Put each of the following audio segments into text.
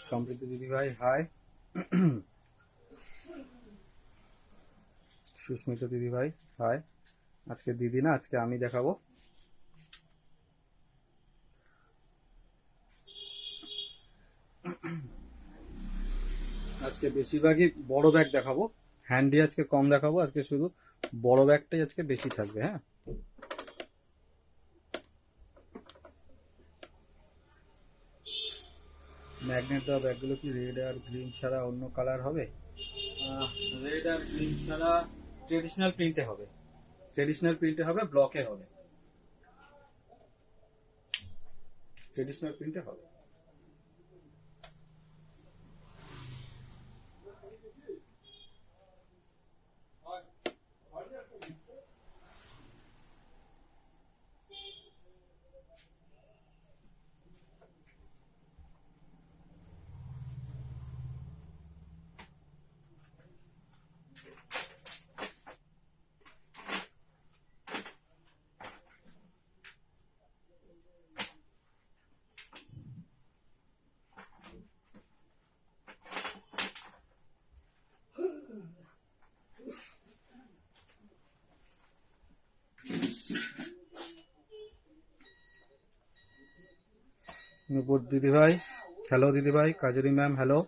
সম্প্রীতি দিদি ভাই হাই। সুস্মিতা দিদি ভাই হাই। আজকে দিদি না, আজকে আমি দেখাবো। আজকে বেশিরভাগই বড় ব্যাগ দেখাবো, হ্যান্ডি আজকে কম দেখাবো। আজকে শুধু বড় ব্যাগটাই আজকে বেশি থাকবে। হ্যাঁ, ম্যাগনেট দেওয়া ব্যাগগুলো কি রেড আর গ্রিন ছাড়া অন্য কালার হবে? রেড আর গ্রিন ছাড়া ট্রেডিশনাল প্রিন্টে হবে। ট্রেডিশনাল প্রিন্টে হবে, ব্লকে হবে, ট্রেডিশনাল প্রিন্টে হবে। নূপুর দিদিভাই হ্যালো, দিদিভাই কাজরি ম্যাম হ্যালো।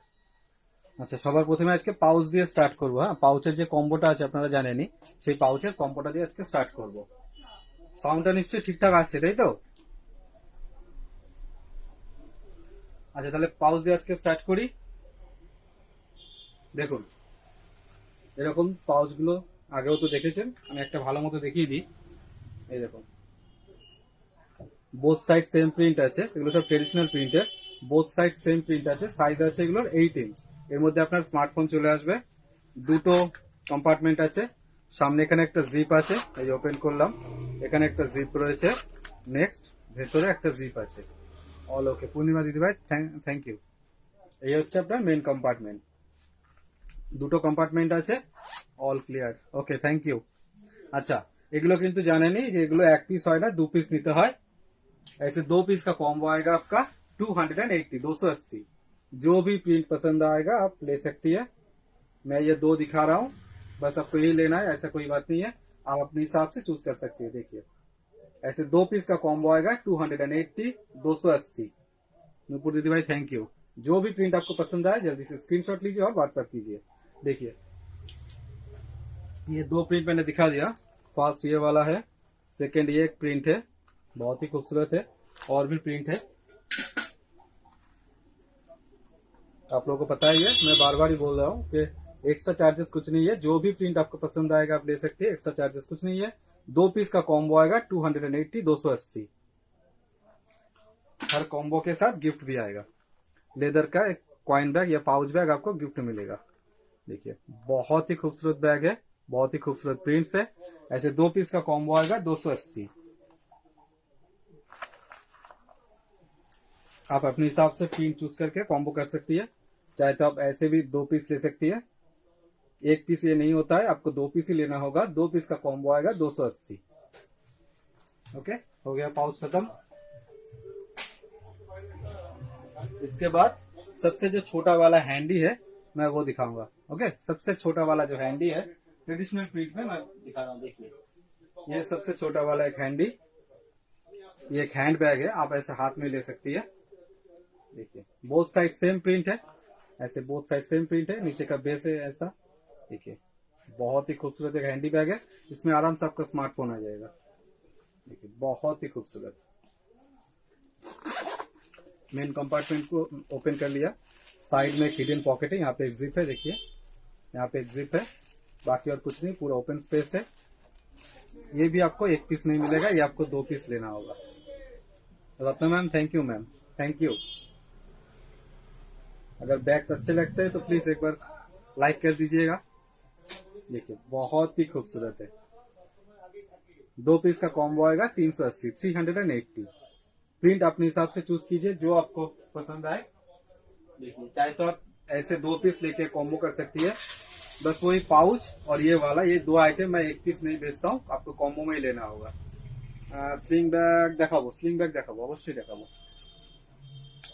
আচ্ছা, সবার প্রথমে আজকে পাউচ দিয়ে স্টার্ট করবো। হ্যাঁ, পাউচের যে কম্বোটা আছে আপনারা জানেনই, সেই পাউচের কম্বোটা দিয়ে আজকে স্টার্ট করব। সাউন্ডটা নিশ্চয়ই ঠিকঠাক আসছে, তাই তো? আচ্ছা, তাহলে পাউচ দিয়ে আজকে স্টার্ট করি। দেখুন, এরকম পাউচ গুলো আগেও তো দেখেছেন, আমি একটা ভালো মতো দেখিয়ে দিই। এই দেখুন, বোথ সাইড সেম প্রিন্ট আছে, এগুলো সব ট্রেডিশনাল প্রিন্টের। বোথ সাইড সেম প্রিন্ট আছে, সাইজ আছে এগুলোর 8 ইঞ্চ। এর মধ্যে আপনার স্মার্টফোন চলে আসবে। দুটো কম্পার্টমেন্ট আছে, সামনে এখানে একটা জিপ আছে, এই ওপেন করলাম, এখানে একটা জিপ রয়েছে। নেক্সট ভেতরে একটা জিপ আছে। অল ওকে পূর্ণিমা দিদিভাই, থ্যাংক ইউ। এই হচ্ছে আপনার মেন কম্পার্টমেন্ট, দুটো কম্পার্টমেন্ট আছে। All clear, okay thank you. अच्छा, এগুলো কিন্তু জানেনই যে এগুলো এক পিস হয় না, দু পিস নিতে হয়। ऐसे 2 पीस का कॉम्बो आएगा आपका 280, 280। जो भी प्रिंट पसंद आएगा आप ले सकती है। मैं ये दो दिखा रहा हूँ, बस आपको यही लेना है, ऐसा कोई बात नहीं है। आप अपने हिसाब से चूज कर सकती है। देखिए, ऐसे 2 पीस का कॉम्बो आएगा 280, 280। नूपुर दीदी भाई थैंक यू। जो भी प्रिंट आपको पसंद आए जल्दी से स्क्रीनशॉट लीजिए और व्हाट्सएप कीजिए। देखिए, ये दो प्रिंट मैंने दिखा दिया। फर्स्ट ये वाला है, सेकंड ये एक प्रिंट है, बहुत ही खूबसूरत है। और भी प्रिंट है, आप लोगों को पता ही है, मैं बार बार ही बोल रहा हूँ कि एक्स्ट्रा चार्जेस कुछ नहीं है। जो भी प्रिंट आपको पसंद आएगा आप ले सकते हैं, एक्स्ट्रा चार्जेस कुछ नहीं है। 2 पीस का कॉम्बो आएगा 280, 280। हर कॉम्बो के साथ गिफ्ट भी आएगा, लेदर का एक कॉइन बैग या पाउच बैग आपको गिफ्ट मिलेगा। देखिए, बहुत ही खूबसूरत बैग है, बहुत ही खूबसूरत प्रिंट्स है। ऐसे 2 पीस का कॉम्बो आएगा 280। आप अपने हिसाब से प्रिंट चूज करके कॉम्बो कर सकती है। चाहे तो आप ऐसे भी 2 पीस ले सकती है, एक पीस ये नहीं होता है, आपको 2 पीस ही लेना होगा। 2 पीस का कॉम्बो आएगा 280। ओके, हो गया पाउच खत्म। इसके बाद सबसे जो छोटा वाला हैंडी है मैं वो दिखाऊंगा। ओके, सबसे छोटा वाला जो हैंडी है ट्रेडिशनल प्रिंट में मैं दिखा रहा हूँ। देखिए, ये सबसे छोटा वाला एक हैंडी, ये एक हैंड बैग है, आप ऐसे हाथ में ले सकती है। देखिए, बोथ साइड सेम प्रिंट है, ऐसे बोथ साइड सेम प्रिंट है, नीचे का बेस है ऐसा। देखिए, बहुत ही खूबसूरत एक हैंडी बैग है, इसमें आराम से आपका स्मार्टफोन आ जाएगा। देखिए, बहुत ही खूबसूरत। मेन कंपार्टमेंट को ओपन कर लिया, साइड में एक हिडन पॉकेट है, यहाँ पे एक जिप है। देखिए, यहाँ पे एक जिप है, बाकी और कुछ नहीं, पूरा ओपन स्पेस है। ये भी आपको एक पीस नहीं मिलेगा, ये आपको 2 पीस लेना होगा। Ratna ma'am thank you, ma'am thank you. अगर बैग्स अच्छे लगते हैं तो प्लीज एक बार लाइक कर दीजिएगा। देखिए, बहुत ही खूबसूरत है। 2 पीस का कॉम्बो आएगा 380, 380। प्रिंट अपने हिसाब से चूज कीजिए, जो आपको पसंद आए। देखिए, चाहे तो आप ऐसे 2 पीस लेके कॉम्बो कर सकती है। बस वही पाउच और ये वाला, ये 2 आइटम मैं एक पीस नहीं बेचता हूँ, आपको कॉम्बो में ही लेना होगा। স্লিং ব্যাগ দেখাবো, স্লিং ব্যাগ দেখাবো, অবশ্যই দেখাবো।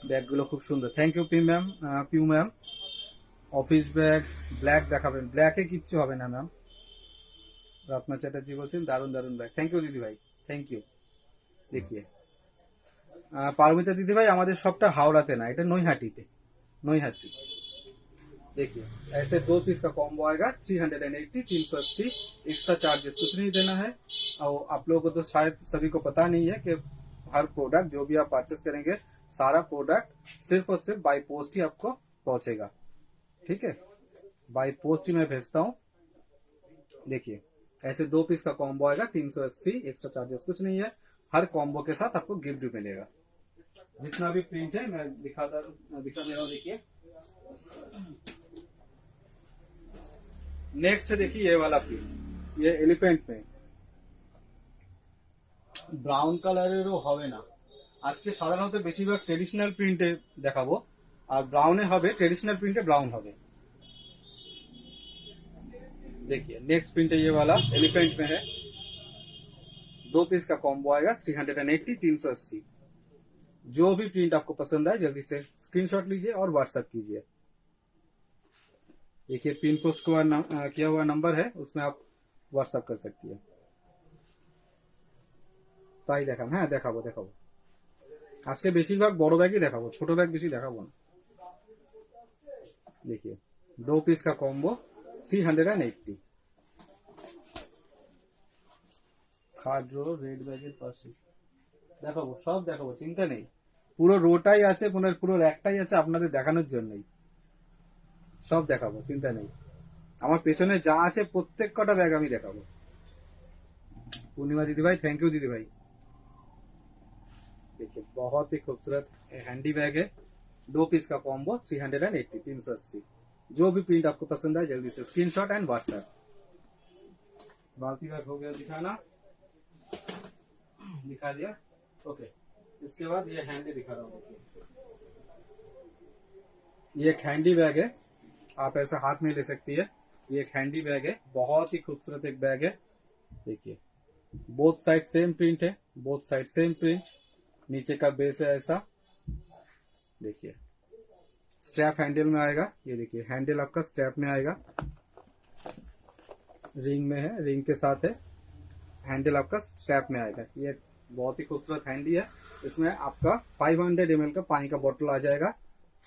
ব্যাগগুলো খুব সুন্দর। Thank you Piu ma'am. Office bag black দেখাবেন, ব্ল্যাকে কিচ্ছু হবে না ম্যাম। রত্না চ্যাটার্জি বলছেন দারুন দারুন ব্যাগ, থ্যাংক ইউ দিদি ভাই, থ্যাংক ইউ। দেখিয়ে, পারমিতা দিদি ভাই আমাদের সবটা হাওড়াতে না, এটা নৈহাটিতে, নৈহাটি। देखिए, ऐसे 2 पीस का कॉम्बो आएगा 380, 380। एक्स्ट्रा चार्जेस कुछ नहीं देना है। और आप लोगों को तो शायद सभी को पता नहीं है कि हर प्रोडक्ट जो भी आप परचेस करेंगे, सारा प्रोडक्ट सिर्फ और सिर्फ बाई पोस्ट ही आपको पहुंचेगा। ठीक है, बाई पोस्ट ही मैं भेजता हूँ। देखिए, ऐसे 2 पीस का कॉम्बो आएगा 380, एक्स्ट्रा चार्जेस कुछ नहीं है। हर कॉम्बो के साथ आपको गिफ्ट भी मिलेगा। जितना भी प्रिंट है मैं दिखा दे रहा हूँ, देखिए। नेक्स्ट देखिए ये वाला प्रिंट, ये एलिफेंट में ব্রাউন কালারেরও হবে না। আজকে সাধারণত বেশিরভাগ ট্রেডিশনাল প্রিন্টে দেখাবো, আর ব্রাউনে হবে, ट्रेडिशनल प्रिंटे ब्राउन হবে। देखिए नेक्स्ट प्रिंट है ये वाला, एलिफेंट में है, 2 पीस का कॉम्बो आएगा 380, 380। जो भी प्रिंट आपको पसंद आए जल्दी से स्क्रीनशॉट लीजिए और व्हाट्सएप कीजिए। देखिए पिन पोस्ट किया हुआ नंबर है, उसमें आप व्हाट्सएप कर सकती है। তাই দেখাম, হ্যাঁ দেখাবো দেখাবো। আজকে বেশিরভাগ বড় ব্যাগই দেখাবো, ছোট ব্যাগ বেশি দেখাবো না। देखिए 2 पीस का कॉम्बो 380। থার্ড রো রেড ব্যাগের পাশে দেখাবো, সব দেখাবো, চিন্তা নেই। পুরো রোটাই আছে, পুরো র্যাকটাই আছে আপনাদের দেখানোর জন্যই। সব দেখাবো, চিন্তা নেই। আমার পেছনে যা আছে প্রত্যেক কটা ব্যাগ আমি দেখাবো। पूर्णिमा दीदी भाई, थैंक यू दीदी भाई। देखिए बहुत ही खूबसूरत हैंडी बैग है, 2 पीस का कॉम्बो 380, 380। जो भी प्रिंट आपको पसंद आए जल्दी से स्क्रीनशॉट एंड व्हाट्सएप। बाल्टी बैग हो गया दिखाना, दिखा दिया, ओके। इसके बाद ये हैंडी दिखा रहा हूँ। ये एक हैंडी बैग है, आप ऐसा हाथ में ले सकती है। ये एक हैंडी बैग है, बहुत ही खूबसूरत एक बैग है। देखिए बोथ साइड सेम प्रिंट है, बोथ साइड सेम प्रिंट। नीचे का बेस है ऐसा, देखिए स्ट्रैप हैंडल में आएगा। ये देखिए हैंडल आपका स्ट्रैप में आएगा, रिंग में है, रिंग के साथ है, हैंडल आपका स्ट्रैप में आएगा। ये बहुत ही खूबसूरत हैंडी है। इसमें आपका 500 ml का पानी का बोतल आ जाएगा,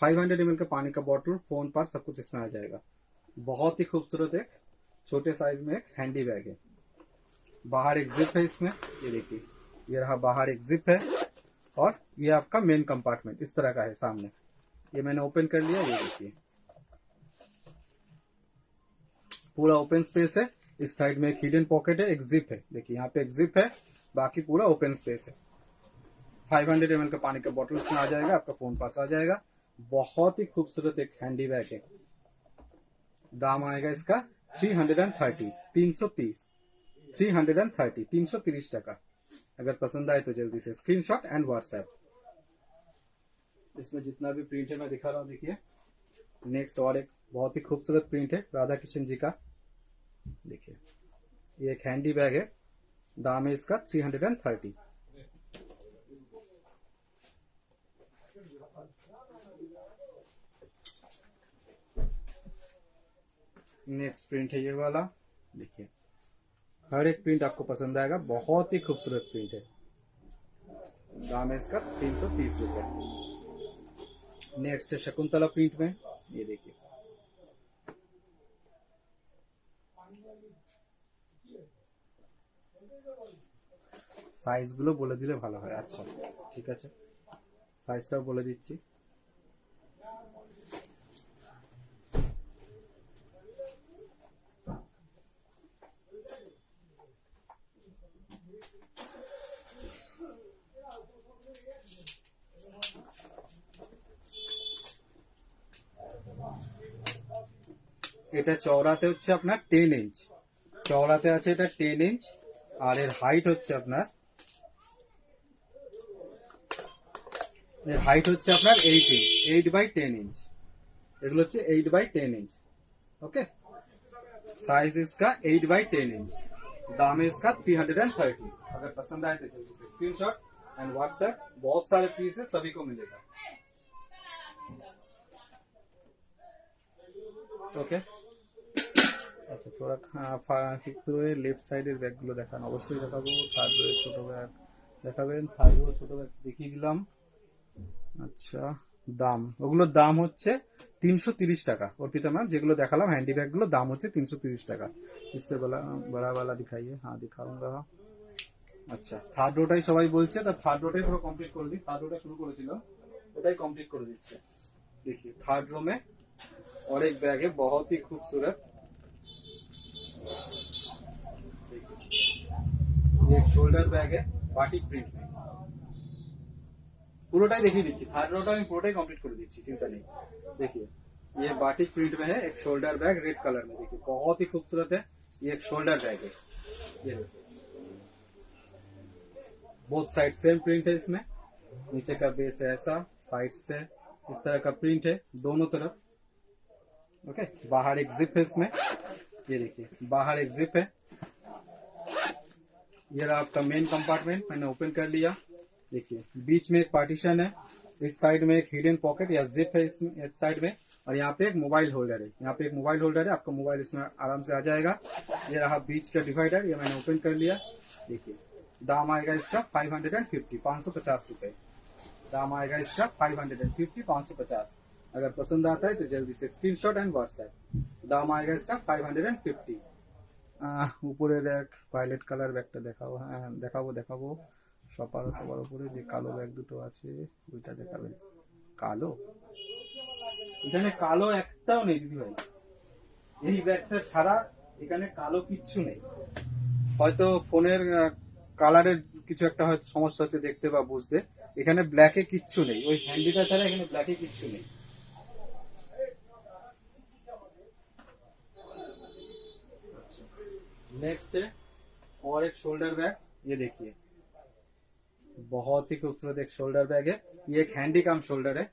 500 ml का पानी का बोतल, फोन पर सब कुछ इसमें आ जाएगा। बहुत ही खूबसूरत एक छोटे साइज में एक हैंडी बैग है। बाहर एक जिप है इसमें, ये देखिए ये रहा बाहर एक जिप है, और ये आपका मेन कंपार्टमेंट इस तरह का है सामने। ये मैंने ओपन कर लिया, ये देखिए पूरा ओपन स्पेस है। इस साइड में एक हिडन पॉकेट है, एक जिप है, देखिए यहाँ पे एक जिप है, बाकी पूरा ओपन स्पेस है। 500 ml का पानी का बोतल इसमें आ जाएगा, आपका फोन पास आ जाएगा। बहुत ही खूबसूरत एक हैंडी बैग है। दाम आएगा इसका 330, 330, 330, 330 টাকা। अगर पसंद आए तो जल्दी से स्क्रीनशॉट एंड व्हाट्सएप। इसमें जितना भी प्रिंट है मैं दिखा रहा हूँ, देखिए। नेक्स्ट और एक बहुत ही खूबसूरत प्रिंट है राधा कृष्ण जी का। देखिए ये एक हैंडी बैग है, दाम है इसका 330। नेक्स्ट प्रिंट है ये वाला, देखिए हर एक प्रिंट आपको पसंद आएगा, बहुत ही खूबसूरत प्रिंट है। दाम है इसका 330 रुपए। नेक्स्ट है शकुंतला प्रिंट में, ये देखिए সাইজগুলো বলে দিলে ভালো হয়। আচ্ছা ঠিক আছে, সাইজটাও বলে দিচ্ছি। এটা চওড়াতে হচ্ছে আপনার 10 ইঞ্চ, চওড়াতে আছে এটা 10 ইঞ্চ, আর এর হাইট হচ্ছে আপনার 8 इंच, 8/10 इंच। এগুলো হচ্ছে 8/10 इंच, ओके। साइज इसका 8/10 इंच। दाम है इसका 330। अगर पसंद आए तो जल्दी से स्क्रीनशॉट एंड व्हाट्सएप। बहुत सारे पीस है, सभी को मिलेगा, ओके। আচ্ছা থোড়া একটু লেফট সাইডের ব্যাগগুলো দেখান, অবশ্যই দেখাবো। থার্ড রো ছোট ব্যাগ দেখাবেন, থার্ড রো ছোট ব্যাগ দেখিয়ে দিলাম। আচ্ছা দাম, ওগুলোর দাম হচ্ছে 330 টাকা অর্পিতা ম্যাম। যেগুলো দেখালাম হ্যান্ডি ব্যাগ গুলো দাম হচ্ছে 330 টাকা। इससे बड़ा वाला दिखाइए, हाँ दिखाऊंगा। আচ্ছা থার্ড রোটাই সবাই বলছে, তা থার্ড রোটাই পুরো কমপ্লিট করে দিই। থার্ড রোটা শুরু করেছিলাম, ওটাই কমপ্লিট করে দিচ্ছে। देखिए थर्ड रो में और एक बैग है बहुत ही खूबसूरत, ये एक शोल्डर बैग है বাটিক প্রিন্ট में পুরোটাই দেখিয়ে দিচ্ছি থার্ড রোটা আমি পুরোটাই কমপ্লিট করে দিচ্ছি चिंता नहीं देखिए ये बाटिक प्रिंट में है एक शोल्डर बैग रेड कलर में देखिए बहुत ही खूबसूरत है ये एक शोल्डर बैग है ये बोथ साइड सेम प्रिंट है इसमें नीचे का बेस है ऐसा साइड से इस तरह का प्रिंट है दोनों तरफ ओके बाहर एक जिप है इसमें ये देखिए बाहर एक जिप है ये रहा आपका मेन कंपार्टमेंट मैंने ओपन कर लिया देखिए बीच में एक पार्टीशन है इस साइड में एक हिडन पॉकेट या जिप है इस साइड में और यहाँ पे एक मोबाइल होल्डर है यहाँ पे एक मोबाइल होल्डर है आपका मोबाइल इसमें आराम से आ जाएगा ये रहा बीच का डिवाइडर ये मैंने ओपन कर लिया देखिए दाम आएगा इसका 550 550 रुपए दाम आएगा इसका 550 550 अगर पसंद आता है तो जल्दी से स्क्रीनशॉट एंड व्हाट्सएप दाम आएगा इसका 550 উপরের এক ভায়োলেট কালার ব্যাগটা দেখাবো হ্যাঁ দেখাবো সবার উপরে যে কালো ব্যাগ দুটো আছে ওইটা দেখাবেন কালো এখানে কালো একটাও নেই দিদি ভাই এই ব্যাগটা ছাড়া এখানে কালো কিচ্ছু নেই হয়তো ফোনের কালারের কিছু একটা হয়তো সমস্যা হচ্ছে দেখতে বা বুঝতে এখানে ব্ল্যাকে কিচ্ছু নেই ওই হ্যান্ডিটা ছাড়া এখানে ব্ল্যাকে কিচ্ছু নেই नेक्स्ट है और एक शोल्डर बैग ये देखिए बहुत ही खूबसूरत एक शोल्डर बैग है ये एक हैंडी काम शोल्डर है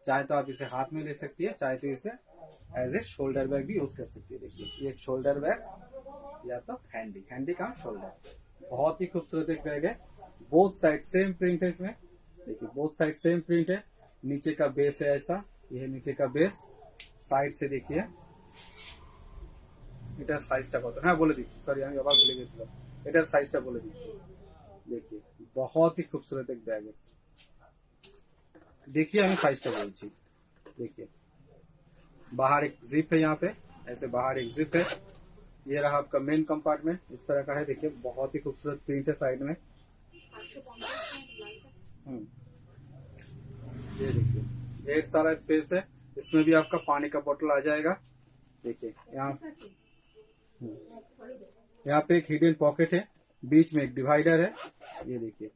चाहे तो आप इसे हाथ में ले सकती है चाहे तो इसे एज ए शोल्डर बैग भी यूज कर सकती है देखिए ये एक शोल्डर बैग या तो हैंडी काम शोल्डर बहुत ही खूबसूरत एक बैग है बोथ साइड सेम प्रिंट है इसमें देखिए बोथ साइड सेम प्रिंट है नीचे का बेस है ऐसा ये है नीचे का बेस साइड से देखिए এটার সাইজটা কত হ্যাঁ বলে দিচ্ছি সরি আমি আবার ভুলে গেছিলাম এটার সাইজটা বলে দিচ্ছি देखिए बहुत ही खूबसूरत एक बैग है देखिए हमें साइजटा बोलছি देखिए बाहर एक जिप है यहाँ पे ऐसे बाहर एक जिप है ये रहा आपका मेन कंपार्टमेंट इस तरह का है देखिए बहुत ही खूबसूरत प्रिंट है साइड में ये देखिए ढेर सारा स्पेस है इसमें भी आपका पानी का बोतल आ जाएगा देखिए यहाँ पे एक हिडन पॉकेट है बीच में एक डिवाइडर है ये देखिए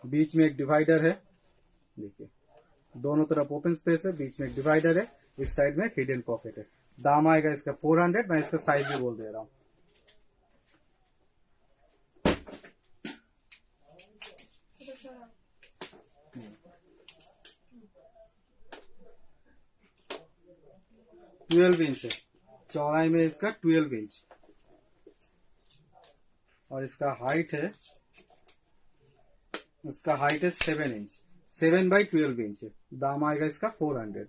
बीच में एक डिवाइडर है देखिए दोनों तरफ ओपन स्पेस है बीच में एक डिवाइडर है इस साइड में हिडन पॉकेट है दाम आएगा इसका 400 मैं इसका साइज भी बोल दे रहा हूँ 12 इंच है चौड़ाई में इसका 12 इंच और इसका हाइट है 7 इंच 7/12 इंच है दाम आएगा इसका 400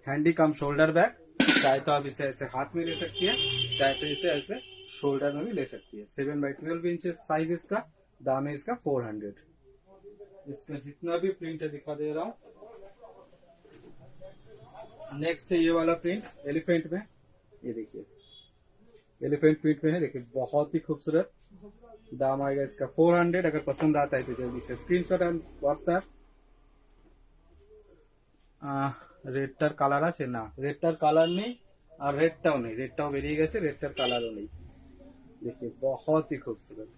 हैंडी कम शोल्डर बैग चाहे तो आप इसे ऐसे हाथ में ले सकती है चाहे तो इसे ऐसे शोल्डर में भी ले सकती है 7/12 इंच साइज इसका दाम है इसका 400 इसका जितना भी प्रिंट है दिखा दे रहा हूँ नेक्स्ट है ये वाला प्रिंट एलिफेंट में ये देखिए एलिफेंट प्रिंट में है देखिए बहुत ही खूबसूरत दाम आएगा इसका 400 अगर पसंद आता है तो जल्दी से स्क्रीनशॉट एंड व्हाट्सएप रेडटार কালার আছে না রেডটার কালার নেই আর রেডটাও নেই রেডটাও বেরিয়ে গেছে রেডটার কালারও নেই देखिए बहुत ही खूबसूरत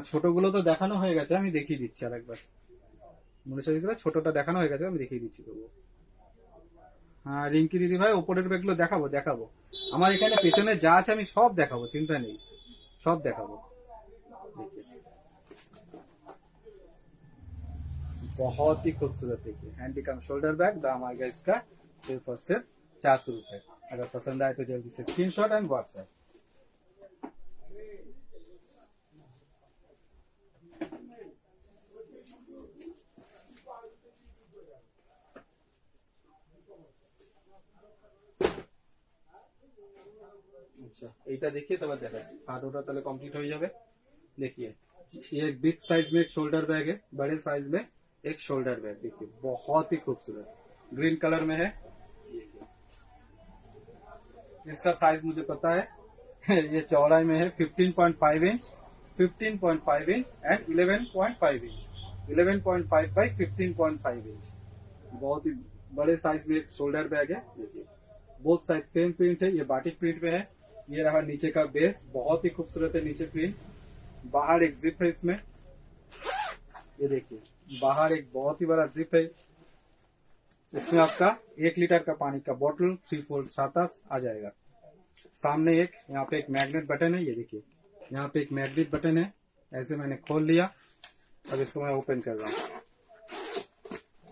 ছোটগুলো তো দেখানো হয়ে গেছে আমি দেখিয়ে দিচ্ছি আরেকবার মনীষা দিদি ভাই ছোটটা দেখানো হয়ে গেছে আমি দেখিয়ে দিচ্ছি তবু হ্যাঁ রিঙ্কি দিদি ভাই উপরের ব্যাগগুলো দেখাবো আমার এখানে পেছনে যা আছে আমি সব দেখাবো চিন্তা নেই সব দেখাবো बहुत ही खूबसूरत देखिए हैंडी कम शोल्डर बैग दाम आएगा इसका सिर्फ और सिर्फ 400 रुपए अगर पसंद आए तो जल्दी से स्क्रीनशॉट एंड व्हाट्सएप अच्छा এইটা দেখিয়ে তবে দেখাচ্ছি আর ওটা তাহলে কমপ্লিট হয়ে যাবে देखिए ये एक बिग साइज में एक शोल्डर बैग है बड़े साइज में एक शोल्डर बैग देखिए बहुत ही खूबसूरत ग्रीन कलर में है इसका साइज मुझे पता है ये चौड़ाई में है 15.5 inch 15.5 inch and 11.5 inch 11.5 by 15.5 inch बहुत ही बड़े साइज में एक शोल्डर बैग है देखिए बोथ साइड सेम प्रिंट है ये बाटिक प्रिंट में है ये रहा नीचे का बेस, बहुत ही खूबसूरत है नीचे प्रिंट। बाहर एक जिप है इसमें, ये देखिए बाहर एक बहुत ही बड़ा जिप है। इसमें आपका 1 लीटर का पानी का बोतल, 3 फोल्ड छाता आ जाएगा। सामने एक यहाँ पे एक मैग्नेट बटन है, ये देखिए यहाँ पे एक मैग्नेट बटन है। ऐसे मैंने खोल लिया, अब इसको मैं ओपन कर रहा हूँ।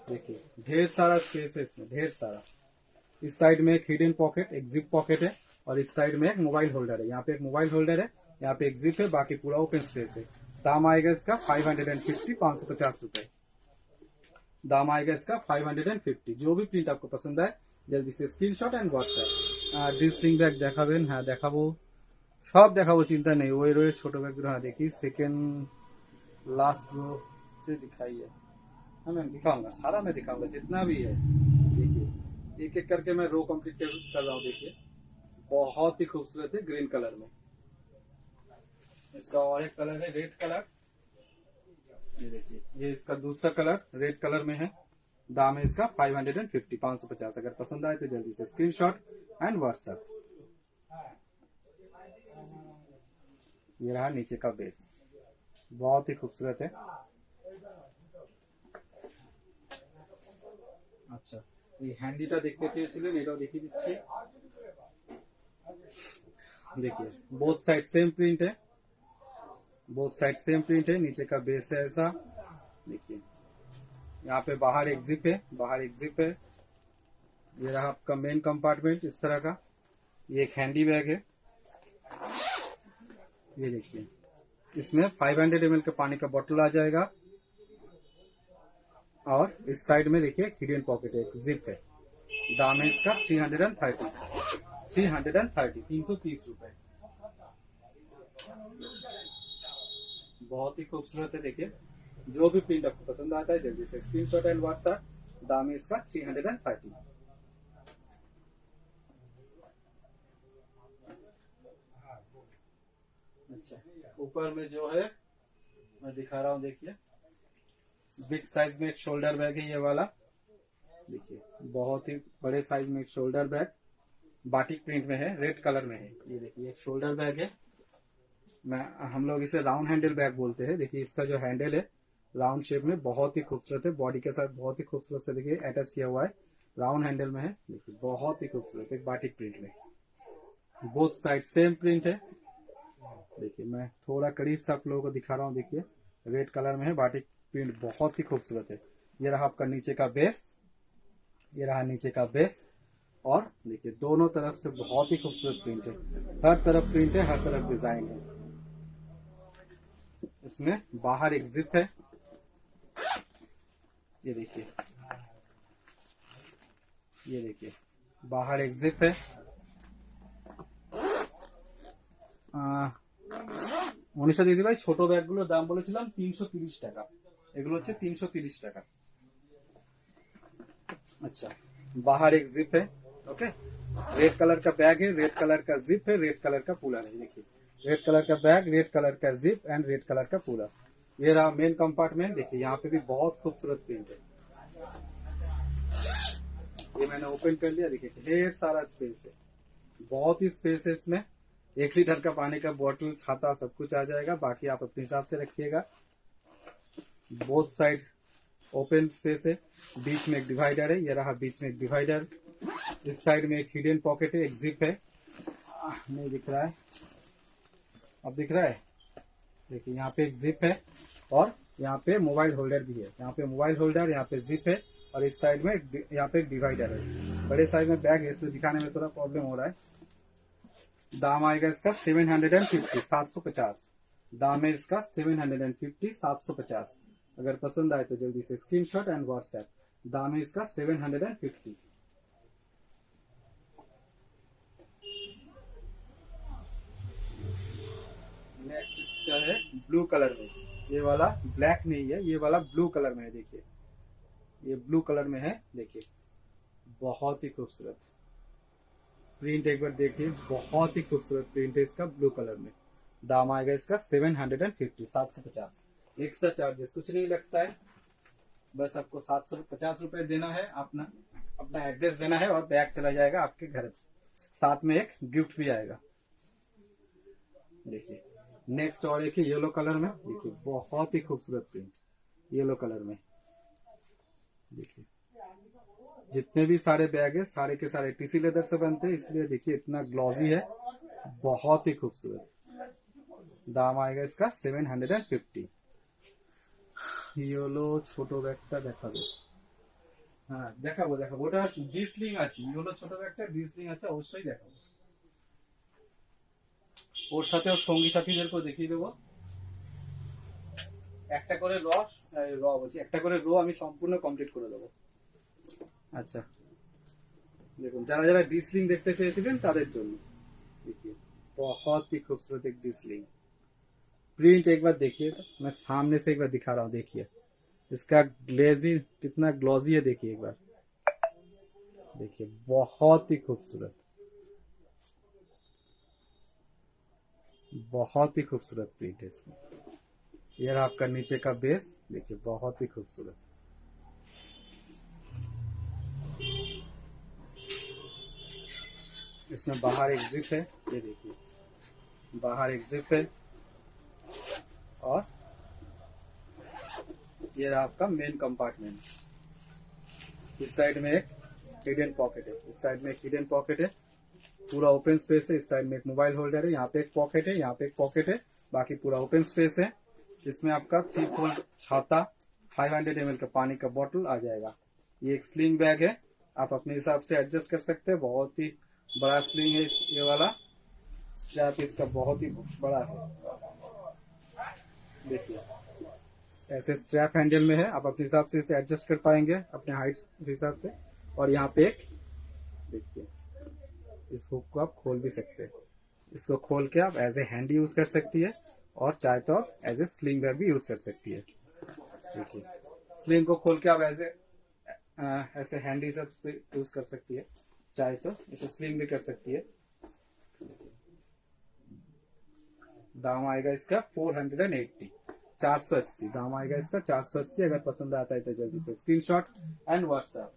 देखिए ढेर सारा स्पेस है इसमें, ढेर सारा। इस साइड में एक हिडन पॉकेट, एक जिप पॉकेट है, और इस साइड में एक मोबाइल होल्डर है। यहाँ पे एक मोबाइल होल्डर है, यहाँ पे एक जिप है, बाकी पूरा ओपन स्पेस है। दाम आएगा इसका 550, 550 रुपए दाम आएगा इसका 550। जो भी प्रिंट आपको पसंद आए जल्दी से स्क्रीनशॉट एंड व्हाट्सएप। ডিসলিং ব্যাগ দেখাবেন? হ্যাঁ দেখাবো, সব দেখাবো, চিন্তা নেই। ওই রয়ে ছোট ব্যাগগুলো, হ্যাঁ দেখি सेकेंड लास्ट रो से दिखाइए। हाँ मैं दिखाऊंगा, सारा मैं दिखाऊंगा जितना भी है। देखिए एक एक करके मैं रो कंप्लीट कर रहा हूँ। देखिए बहुत ही खूबसूरत है, ग्रीन कलर में। इसका और एक कलर है रेड कलर, ये देखिए ये इसका दूसरा कलर रेड कलर में है। दाम है इसका 550, 550। अगर पसंद आए तो जल्दी से स्क्रीनशॉट एंड व्हाट्सएप। ये रहा नीचे का बेस, बहुत ही खूबसूरत है। আচ্ছা এই হ্যান্ডিটা দেখতে চেয়েছিলেন, এটাও দেখিয়ে দিচ্ছি। देखिए बोथ साइड सेम प्रिंट है, बोथ साइड सेम प्रिंट है। नीचे का बेस है ऐसा, देखिए यहाँ पे बाहर एक जिप है, बाहर एक जिप है। ये रहा आपका मेन कंपार्टमेंट इस तरह का। ये एक हैंडी बैग है, ये देखिए इसमें 500 ml का पानी का बोतल आ जाएगा। और इस साइड में देखिए हिडन पॉकेट है, एक जिप है। दाम है इसका 330, 330 रुपए। बहुत ही खूबसूरत है। देखिए जो भी प्रिंट आपको पसंद आता है जल्दी से स्क्रीनशॉट एंड व्हाट्सएप। दाम है इसका 330। अच्छा ऊपर में जो है मैं दिखा रहा हूँ, देखिए बिग साइज में एक शोल्डर बैग है ये वाला। देखिए बहुत ही बड़े साइज में एक शोल्डर बैग, बाटिक प्रिंट में है, रेड कलर में है। ये देखिए एक शोल्डर बैग है, हम लोग इसे राउंड हैंडल बैग बोलते हैं। देखिए इसका जो हैंडल है राउंड शेप में, बहुत ही खूबसूरत है। बॉडी के साथ बहुत ही खूबसूरत से देखिए अटैच किया हुआ है, राउंड हैंडल में है। देखिए बहुत ही खूबसूरत है, बाटिक प्रिंट में। बोथ साइड सेम प्रिंट है। देखिए मैं थोड़ा करीब से आप लोगों को दिखा रहा हूँ। देखिए रेड कलर में है, बाटिक प्रिंट बहुत ही खूबसूरत है। ये रहा आपका नीचे का बेस, ये रहा नीचे का बेस। और देखिए दोनों तरफ से बहुत ही खूबसूरत प्रिंट है, हर तरफ प्रिंट है, हर तरफ डिजाइन है। इसमें बाहर एक जिप है, ये देखिए, ये देखिए बाहर एक जिप है। মনীষা দিদি ভাই ছোট ব্যাগগুলোর দাম বলেছিলাম 330 টাকা, এগুলো হচ্ছে 330 টাকা। अच्छा बाहर एक जिप है, ओके। रेड कलर का बैग है, रेड कलर का जिप है, रेड कलर का कूलर है। देखिए रेड कलर का बैग, रेड कलर का जिप एंड रेड कलर का कूलर। ये रहा मेन कंपार्टमेंट। देखिए यहाँ पे भी बहुत खूबसूरत प्रिंट है। ये मैंने ओपन कर लिया, देखिए ढेर सारा स्पेस है, बहुत ही स्पेस है इसमें। 1 लीटर का पानी का बोतल, छाता सब कुछ आ जाएगा, बाकी आप अपने हिसाब से रखिएगा। बोथ साइड ओपन स्पेस है, बीच में एक डिवाइडर है। ये रहा बीच में एक डिवाइडर। इस साइड में एक हिडन पॉकेट है, एक जिप है। नहीं दिख रहा है, अब दिख रहा है? देखिए यहाँ पे एक जिप है और यहाँ पे मोबाइल होल्डर भी है। यहाँ पे मोबाइल होल्डर, यहाँ पे जिप है और इस साइड में यहाँ पे एक डिवाइडर है। बड़े साइज में बैग है, इसलिए दिखाने में थोड़ा प्रॉब्लम हो रहा है। दाम आएगा इसका 750, 750। दाम है इसका 750, 750। अगर पसंद आए तो जल्दी से स्क्रीनशॉट एंड व्हाट्सएप। दाम है इसका 750। नेक्स्ट इसका है ब्लू कलर में। ये वाला ब्लैक नहीं है, ये वाला ब्लू कलर में है। देखिए ये ब्लू कलर में है, देखिए बहुत ही खूबसूरत प्रिंट। एक बार देखिए बहुत ही खूबसूरत प्रिंट है इसका ब्लू कलर में। दाम आएगा इसका 750, 750। एक्स्ट्रा चार्जेस कुछ नहीं लगता है, बस आपको 750 रुपए देना है, अपना एड्रेस देना है और बैग चला जाएगा आपके घर। साथ में एक गिफ्ट भी आएगा। देखिए नेक्स्ट और एक येलो कलर में, देखिए बहुत ही खूबसूरत प्रिंट येलो कलर में। देखिए जितने भी सारे बैग है सारे के सारे टीसी लेदर से बनते हैं, इसलिए देखिए इतना ग्लॉजी है, बहुत ही खूबसूरत। दाम आएगा इसका 750। येलो ছোট ব্যাগটা দেখাবো, হ্যাঁ দেখাবো দেখাবো, ওটা ডিসলিং আছে, ইয়েলো ছোট ব্যাগটা ডিসলিং আছে, অবশ্যই দেখাবো। ওর সাথে ওর সঙ্গী সাথীদেরকেও দেখিয়ে দেবো। একটা করে বলছি একটা করে রো আমি সম্পূর্ণ কমপ্লিট করে দেবো। আচ্ছা দেখুন, যারা যারা ডিসলিং দেখতে চেয়েছিলেন তাদের জন্য देखिए बहुत ही खूबसूरत एक डिसलिंग प्रिंट। एक बार देखिए, मैं सामने से एक बार दिखा रहा हूँ, देखिए इसका ग्लेजी कितना ग्लॉजी है, देखिए एक बार देखिए बहुत ही खूबसूरत, बहुत ही खूबसूरत प्रिंट है इसमें। ये रहा आपका नीचे का बेस, देखिए बहुत ही खूबसूरत। इसमें बाहर एक जिप है, ये देखिए बाहर एक जिप है, और ये रहा आपका मेन कंपार्टमेंट। इस साइड में एक हिडन पॉकेट है, इस साइड में एक हिडन पॉकेट है, पूरा ओपन स्पेस है। इस साइड में एक मोबाइल होल्डर है, यहाँ पे एक पॉकेट है, यहाँ पे एक पॉकेट है, बाकी पूरा ओपन स्पेस है। इसमें आपका 3 फोल्ड छाता, 500 ml का पानी का बोतल आ जाएगा। ये एक स्लिंग बैग है, आप अपने हिसाब से एडजस्ट कर सकते हैं। बहुत ही बड़ा स्लिंग है ये वाला, स्ट्रैप इसका बहुत ही बड़ा है, देखिए ऐसे स्ट्रैप हैंडल में है, आप अपने हिसाब से इसे एडजस्ट कर पाएंगे अपने हाइट के हिसाब से। और यहाँ पे एक देखिए इस हुक को आप खोल भी सकते हैं, इसको खोल के आप एज ए हैंड यूज कर सकती है, और चाहे तो आप एज ए स्लिंग बैग भी यूज कर सकती है। देखिए स्लिंग को खोल के आप ऐसे हैंड से यूज कर सकती है, चाहे तो इसे स्लिंग भी कर सकती है। दाम आएगा इसका 480, 480 दाम आएगा इसका 480। अगर पसंद आता है तो जल्दी से स्क्रीनशॉट एंड व्हाट्सएप।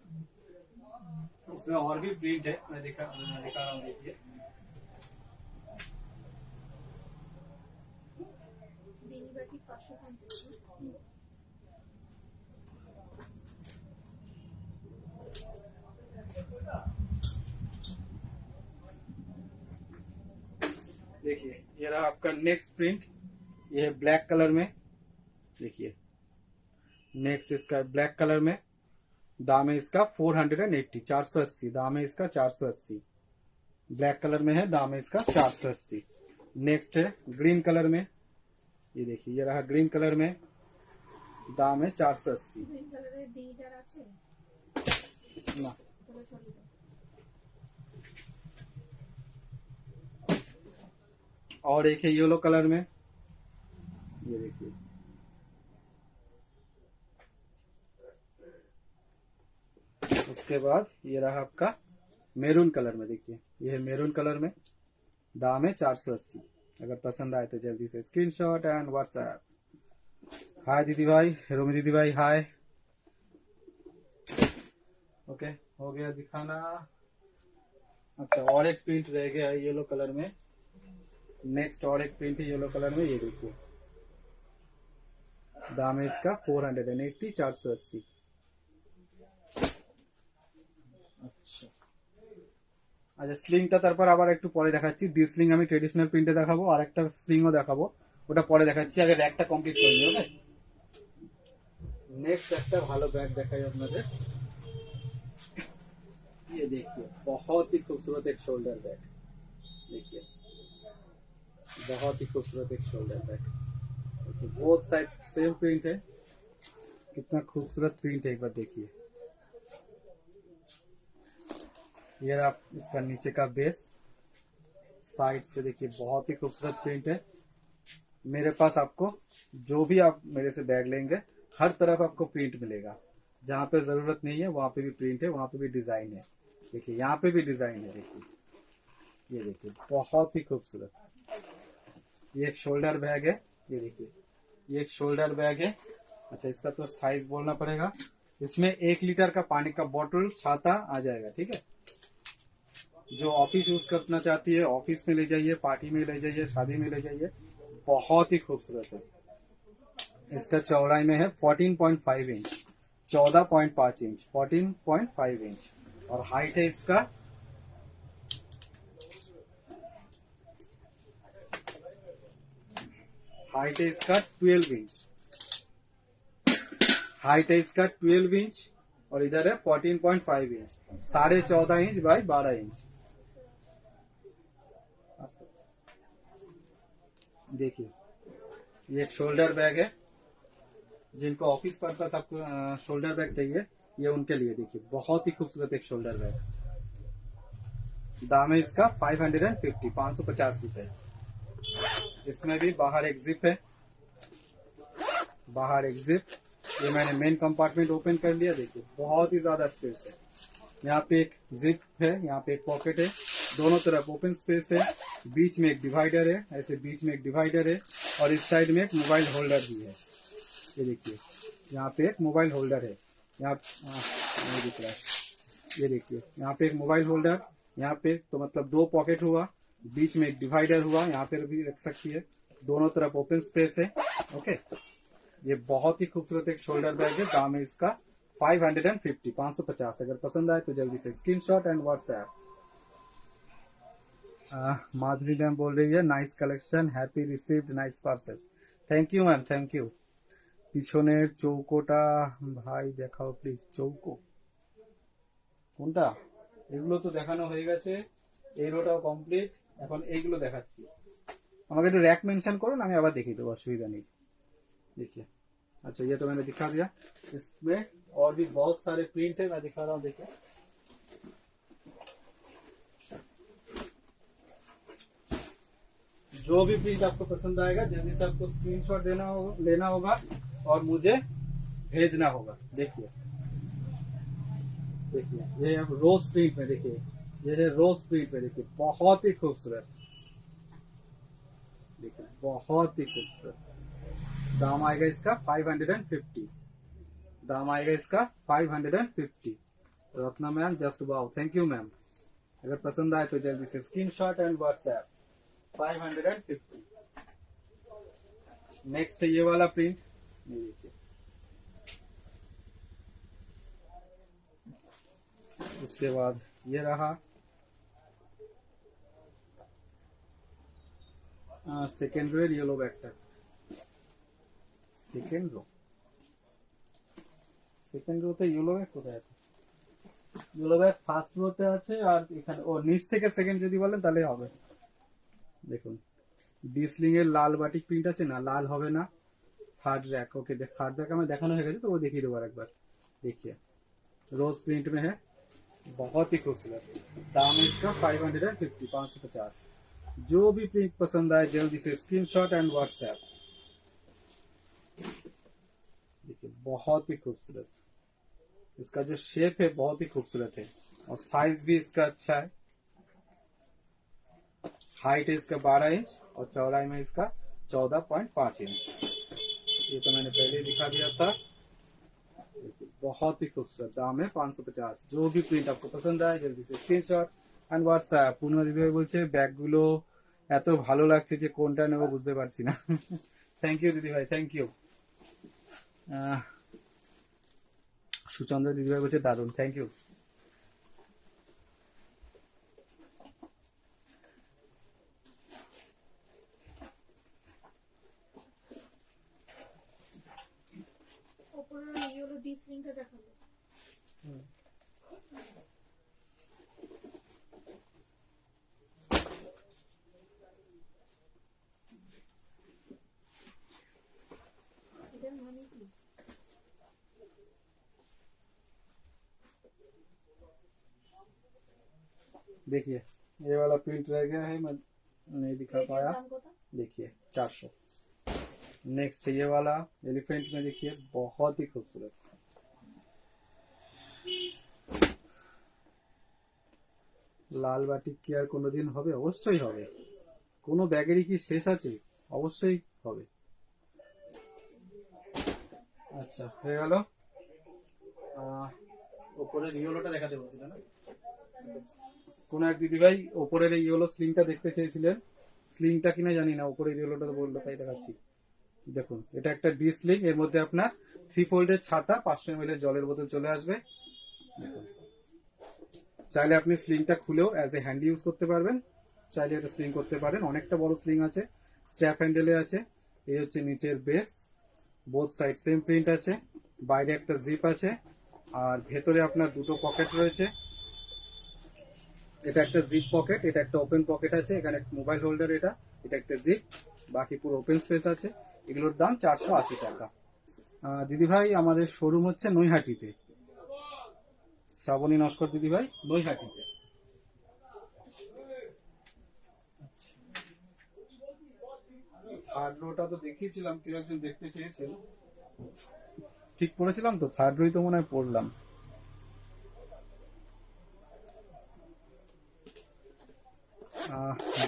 इसमें और भी प्रिंट है, मैं दिखा रहा हूँ, देखिए देखिए ये रहा आपका नेक्स्ट प्रिंट, ये है ब्लैक कलर में, देखिए नेक्स्ट इसका ब्लैक कलर में। दाम है इसका 480, 480 दाम है इसका 480। ब्लैक कलर में है, दाम है इसका 480। नेक्स्ट है ग्रीन कलर में, ये देखिए ये रहा ग्रीन कलर में, दाम है 480 ना। और एक है येलो कलर में, ये देखिए उसके बाद ये रहा आपका मेरून कलर में, देखिए ये है मेरून कलर में, दाम है 480। अगर पसंद आए तो जल्दी से स्क्रीनशॉट एंड व्हाट्सएप। हाय दीदी भाई, रोमी दीदी भाई हाय। ओके हो गया दिखाना। अच्छा और एक प्रिंट रह गया है येलो कलर में, नेक्स्ट और एक प्रिंट है येलो कलर में, ये देखिए दाम है इसका 480, 480। আচ্ছা আচ্ছা স্লিংটা তারপর আবার একটু পরে দেখাচ্ছি। ডিসলিং আমি ট্রেডিশনাল প্রিন্টে দেখাবো, আর একটা স্লিংও দেখাবো, ওটা পরে দেখাচ্ছি। আগে ব্যাগটা কমপ্লিট করে নিই। ওকে नेक्स्ट একটা ভালো ব্যাগ দেখাই আপনাদের। ये देखिए बहुत ही खूबसूरत एक शोल्डर बैग, देखिए बहुत ही खूबसूरत एक shoulder bag, both side same print है, कितना खूबसूरत प्रिंट है एक बार देखिए। ये आप इसका नीचे का बेस, साइड से देखिए बहुत ही खूबसूरत प्रिंट है। मेरे पास आपको जो भी आप मेरे से बैग लेंगे हर तरफ आपको प्रिंट मिलेगा, जहाँ पे जरूरत नहीं है वहां पे भी प्रिंट है, वहां पे भी डिजाइन है। देखिए यहाँ पे भी डिजाइन है, देखिए ये देखिए बहुत ही खूबसूरत। ये एक शोल्डर बैग है, ये देखिए ये एक शोल्डर बैग है। अच्छा इसका तो साइज बोलना पड़ेगा, इसमें 1 लीटर का पानी का बोतल छाता आ जाएगा, ठीक है। जो ऑफिस यूज करना चाहती है ऑफिस में ले जाइए, पार्टी में ले जाइए, शादी में ले जाइए, बहुत ही खूबसूरत है। इसका चौड़ाई में है 14.5 इंच, 14.5 इंच, 14.5 इंच। और हाइट है इसका हाइट है इसका 12 इंच, हाइट है इसका 12 इंच। और इधर है 14.5 इंच, 14.5 इंच बाई 12 इंच। देखिए ये एक शोल्डर बैग है, जिनको ऑफिस पर्पस आपको शोल्डर बैग चाहिए, ये उनके लिए देखिए बहुत ही खूबसूरत एक शोल्डर बैग। दाम है इसका 550, 550 रुपए। इसमें भी बाहर एक जिप है, बाहर एक जिप। ये मैंने मेन कंपार्टमेंट ओपन कर लिया, देखिए बहुत ही ज्यादा स्पेस है। यहाँ पे एक जिप है, यहाँ पे एक पॉकेट है, दोनों तरफ ओपन स्पेस है, बीच में एक डिवाइडर है, ऐसे बीच में एक डिवाइडर है, और इस साइड में एक मोबाइल होल्डर भी है। ये देखिए यहाँ पे एक मोबाइल होल्डर है, यहाँ नहीं दिख रहा है, ये देखिए यहाँ पे एक मोबाइल होल्डर, यहाँ पे तो मतलब दो पॉकेट हुआ, बीच में एक डिवाइडर हुआ, यहाँ पे भी रख सकती है, दोनों तरफ ओपन स्पेस है। ओके, ये बहुत ही खूबसूरत एक शोल्डर बैग है। दाम है इसका 550, 550। अगर पसंद आए तो जल्दी से screenshot and WhatsApp. Madhuri ma'am बोल रही है nice collection, happy received nice parcel. Thank you ma'am, thank you. পিছনের চৌকোটা ভাই দেখাও প্লিজ। চৌকো কোনটা? এগুলো তো দেখানো হয়ে গেছে, এই রোটাও কমপ্লিট, এখন এইগুলো দেখাচ্ছি। আমাকে একটু रैक मेंशन করুন, আমি আবার দেখিয়ে দেবো, অসুবিধা নেই। देखिए, अच्छा ये तो मैंने दिखा दिया। इसमें और भी बहुत सारे प्रिंट है, मैं दिखा रहा हूँ। देखिए जो भी प्रिंट आपको पसंद आएगा जल्दी से आपको स्क्रीनशॉट लेना होगा और मुझे भेजना होगा। देखिए देखिए ये है रोज प्रिंट में, देखिए ये है रोज प्रिंट में, देखिए बहुत ही खूबसूरत, देखिए बहुत ही खूबसूरत। दाम आएगा इसका 550, दाम आएगा इसका 550। Ratna ma'am just wow, thank you ma'am. अगर पसंद आए तो जल्दी से स्क्रीनशॉट एंड व्हाट्सएप। 550। नेक्स्ट है ये वाला प्रिंट, ये देखिए, उसके बाद ये रहा second row yellow bag, second রোতে ইয়েলো ব্যাগ কোথায় আছে? ইয়েলো ব্যাগ ফার্স্ট রোতে আছে, আর এখানে ও নিচ থেকে সেকেন্ড যদি বলেন তাহলে হবে। দেখুন ডিসলিং এর লাল বাটিক প্রিন্ট আছে না, লাল হবে না। Third rack, okay third rack हमें দেখানো হয়ে গেছে, তো वो देखिए दोबारा एक बार। देखिए रोज प्रिंट में है, बहुत ही खूबसूरत। दाम है इसका 550, 550। जो भी प्रिंट पसंद आए जल्दी से स्क्रीनशॉट एंड व्हाट्सएप। देखिए बहुत ही खूबसूरत, इसका जो शेप है बहुत ही खूबसूरत है, और साइज भी इसका अच्छा है। हाइट है इसका 12 इंच और चौड़ाई में इसका 14.5 इंच। ये तो मैंने पहले ही दिखा दिया था। बहुत ही खूबसूरत, दाम है 550। जो भी प्रिंट आपको पसंद आए जल्दी से स्क्रीनशॉट एंड व्हाट्सएप। পূর্ণিমা দিদি ভাই বলছে ব্যাগগুলো এত ভালো লাগছে যে কোনটা নেব বুঝতে পারছি না। থ্যাংক ইউ দিদি ভাই, থ্যাংক ইউ। সুচন্দ্র দিদি ভাই বলছে দারুণ, থ্যাংক ইউ। देखिए ये वाला प्रिंट रह गया है, मैं नहीं दिखा पाया। देखिए 400। नेक्स्ट ये वाला एलिफेंट में, देखिए बहुत ही खूबसूरत। লাল বাটিক কি আর কোনোদিন হবে? অবশ্যই হবে, কোনো ব্যাগেরই কি শেষ আছে? অবশ্যই হবে। আচ্ছা হয়ে গেল। উপরে রিওলোটা দেখাতে বলছিল না? কোন এক দিদি ভাই ওপরের এই ইয়েলো স্লিংটা দেখতে চেয়েছিলেন, স্লিংটা কিনা জানি না, ওপরের ইয়েলোটা তো বললো তাই দেখাচ্ছি। দেখুন এটা একটা ডি স্লিং, এর মধ্যে আপনার 3 ফোল্ডের ছাতা, 500 ml এর জলের বোতল চলে আসবে। দেখুন চাইলে আপনি স্লিংটা খুলেও অ্যাজ এ হ্যান্ড ইউজ করতে পারবেন, চাইলে এটা স্লিং করতে পারেন। অনেকটা বড় স্লিং আছে, স্ট্র্যাপ হ্যান্ডেলে আছে। এই হচ্ছে নিচের base, both side same print আছে, বাইরে একটা জিপ আছে, আর ভেতরে আপনার দুটো পকেট রয়েছে। এটা একটা জিপ পকেট, এটা একটা ওপেন পকেট আছে, এখানে একটা মোবাইল হোল্ডার, এটা এটা একটা জিপ, বাকি পুরো ওপেন স্পেস আছে। এগুলোর দাম 480 টাকা। দিদি ভাই আমাদের শোরুম হচ্ছে নৈহাটিতে, শ্রাবণী নস্কর দিদি ভাই, নৈহাটিতে। থার্ড রোটা তো দেখিয়েছিলাম, কেউ একজন দেখতে চেয়েছেন, ঠিক পড়েছিলাম তো, থার্ড রোই তো মনে হয় পড়লাম।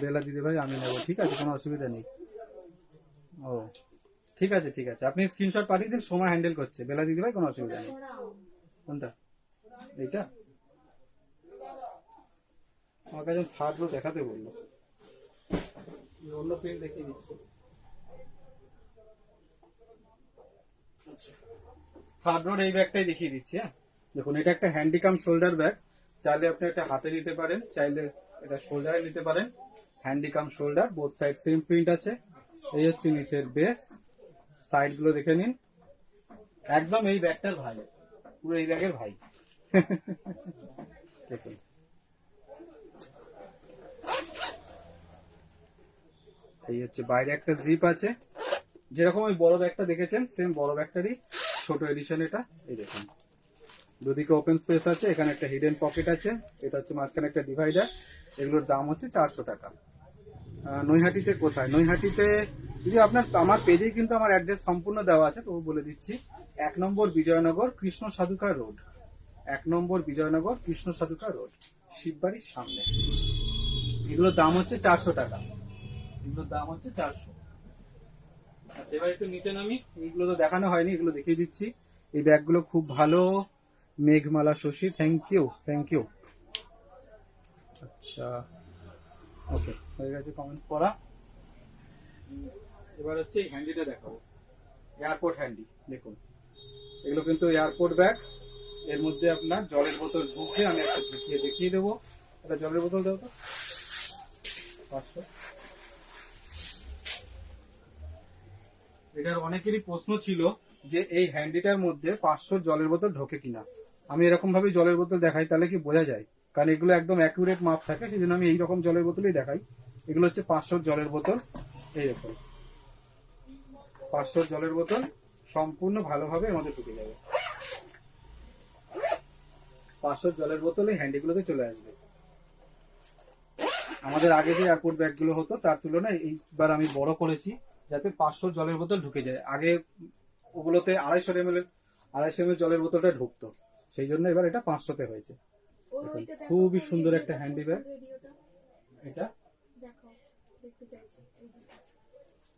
বেলা দিদি ভাই আমি নেবো, ঠিক আছে কোনো অসুবিধা নেই। ও ঠিক আছে ঠিক আছে, আপনি স্ক্রিনশট পাঠিয়ে দিন, সময় হ্যান্ডেল করছে বেলা দিদি ভাই, কোনো অসুবিধা নেই। কোনটা? এইটা আমাকে একজন থার্ড রো দেখাতে বললো, অন্য প্রিন্ট দেখিয়ে দিচ্ছি। থার্ড রোড এই ব্যাগটাই দেখিয়ে দিচ্ছি। হ্যাঁ দেখুন এটা একটা হ্যান্ডিকাম শোল্ডার ব্যাগ, চাইলে আপনি একটা হাতে নিতে পারেন, চাইলে এটা শোল্ডারে নিতে পারেন। Handycam shoulder, both side same print আছে। এই হচ্ছে নিচের বেস, সাইড গুলো দেখে নিন, একদম এই ব্যাগটার ভাই, পুরো এই ব্যাগের ভাই। দেখুন এই হচ্ছে বাইরে একটা জিপ আছে, যেরকম ওই বড় ব্যাগটা দেখেছেন সেম বড় ব্যাগটারই ছোট এডিশন এটা। এই দেখুন দুদিকে ওপেন স্পেস আছে, এখানে একটা হিডেন পকেট আছে, এটা হচ্ছে মাঝখানে একটা ডিভাইডার। এগুলোর দাম হচ্ছে 400 টাকা। নৈহাটিতে কোথায়? নৈহাটিতে যদি আপনার আমার পেজেই কিন্তু আমার অ্যাড্রেস সম্পূর্ণ দেওয়া আছে, তবু বলে দিচ্ছি। 1 নম্বর বিজয়নগর কৃষ্ণ সাধুকা রোড, 1 নম্বর বিজয়নগর কৃষ্ণ সাধুকা রোড, শিববাড়ির সামনে। এগুলোর দাম হচ্ছে 400 টাকা, এগুলোর দাম হচ্ছে 400। আচ্ছা এবার একটু নিচে নামি, এইগুলো তো দেখানো হয়নি, এগুলো দেখিয়ে দিচ্ছি। এই ব্যাগগুলো খুব ভালো, Meghmala Shashi, thank you thank you. আচ্ছা ওকে, হয়ে গেছে কমেন্টস পড়া। এবার হচ্ছে এই হ্যান্ডিটা দেখাবো, এয়ারপোর্ট হ্যান্ডি। দেখুন এগুলো কিন্তু এয়ারপোর্ট ব্যাগ, এর মধ্যে আপনার জলের বোতল ঢুকবে। আমি একটা ঢুকিয়ে দেখিয়ে দেবো, একটা জলের বোতল দেবো তো 500। এটার অনেকেরই প্রশ্ন ছিল যে এই হ্যান্ডিটার মধ্যে 500 জলের বোতল ঢোকে কিনা। আমি এরকম ভাবে জলের বোতল দেখাই, তাহলে কি বোঝা যায়, কারণ এগুলো একদম অ্যাকুরেট মাপ থাকে, সেই জন্য আমি এইরকম জলের বোতলই দেখাই। এগুলো হচ্ছে 500 জলের বোতল, এই দেখুন 500 জলের বোতল সম্পূর্ণ ভালোভাবে এর মধ্যে ঢুকে যাবে। 500 জলের বোতল এই হ্যান্ডিগুলোতে চলে আসবে। আমাদের আগে যে এয়ারপোর্ট ব্যাগগুলো হতো তার তুলনায় এইবার আমি বড় করেছি, যাতে 500 জলের বোতল ঢুকে যায়। আগে ওগুলোতে 250 ml জলের বোতলটা ঢুকতো, সেই জন্য এবার এটা 500তে হয়েছে। খুবই সুন্দর একটা হ্যান্ডি ব্যাগ এটা।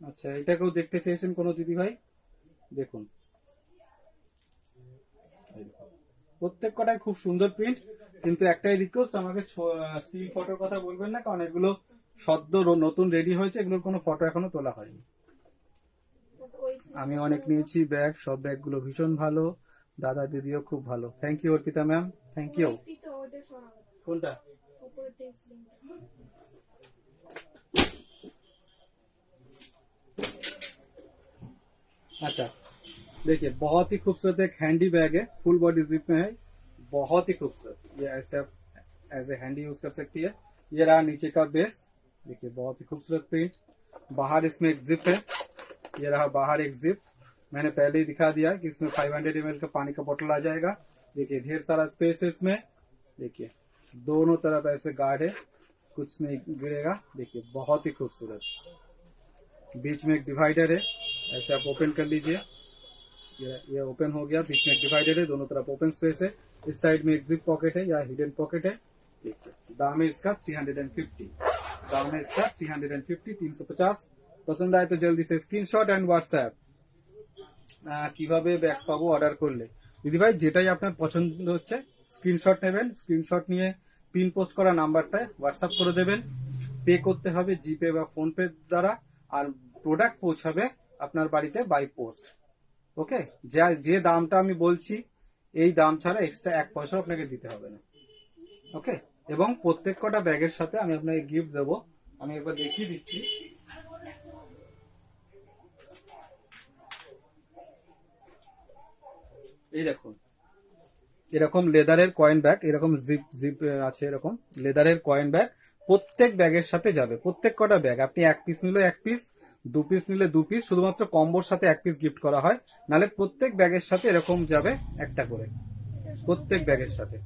আচ্ছা এটাকেও দেখতে চেয়েছেন কোনো দিদি ভাই, দেখুন প্রত্যেক কটাই খুব সুন্দর প্রিন্ট, কিন্তু একটাই রিকোয়েস্ট, আমাকে স্টিল ফটোর কথা বলবেন না, কারণ এগুলো সদ্য নতুন রেডি হয়েছে, এগুলোর কোনো ফটো এখনো তোলা হয়নি। আমি অনেক নিয়েছি ব্যাগ, সব ব্যাগগুলো ভীষণ ভালো, দাদা দিদিও খুব ভালো। Thank you Arpita ma'am, thank you. কোনটা? अच्छा देखिए बहुत ही खूबसूरत एक हैंडी बैग है, फुल बॉडी जिप में है, बहुत ही खूबसूरत। ये ऐसे आप एज ए हैंडी यूज कर सकती है। ये रहा नीचे का बेस, देखिए बहुत ही खूबसूरत प्रिंट। बाहर इसमें एक जिप है, ये रहा बाहर एक जिप, मैंने पहले ही दिखा दिया कि इसमें 500 ml का पानी का बोतल आ जाएगा। देखिए ढेर सारा स्पेस है इसमें, देखिए दोनों तरफ ऐसे गार्ड है, कुछ नहीं गिरेगा। देखिए बहुत ही खूबसूरत, बीच में एक डिवाइडर है, ऐसे आप ओपन कर लीजिए, ये ओपन हो गया, बीच में एक डिवाइडर है, दोनों तरफ ओपन स्पेस है। इस साइड में एक जिप पॉकेट है या हिडन पॉकेट है। देखिए दाम है इसका 350, दाम है इसका 350, 350। পছন্দ হয় তো জলদি সে স্ক্রিনশট এন্ড হোয়াটসঅ্যাপ। কিভাবে ব্যাগ পাবো অর্ডার করলে? দিদি ভাই যেটাই আপনার পছন্দ হচ্ছে স্ক্রিনশট নেবেন, স্ক্রিনশট নিয়ে পিন পোস্ট করা নাম্বারটা হোয়াটসঅ্যাপ করে দেবেন। পে করতে হবে জিপে বা ফোন পে দ্বারা, আর প্রোডাক্ট পৌঁছাবে আপনার বাড়িতে বাই পোস্ট। ওকে, যে দামটা আমি বলছি এই দাম ছাড়া এক্সট্রা 1 পয়সা আপনাকে দিতে হবে না। ওকে, এবং প্রত্যেক কটা ব্যাগের সাথে আমি আপনাকে গিফট দেবো। আমি একবার দেখিয়ে দিচ্ছি। এই দেখুন, এরকম লেদারের কয়েন ব্যাগ, এরকম জিপ জিপ আছে, এরকম লেদারের কয়েন ব্যাগ প্রত্যেক ব্যাগের সাথে যাবে। প্রত্যেক কটা ব্যাগ আপনি 1 পিস নিলে 1 পিস, 2 পিস নিলে 2 পিস, শুধুমাত্র কম্বোর সাথে 1 পিস গিফট করা হয়, নালে প্রত্যেক ব্যাগের সাথে এরকম যাবে একটা করে, প্রত্যেক ব্যাগের সাথে।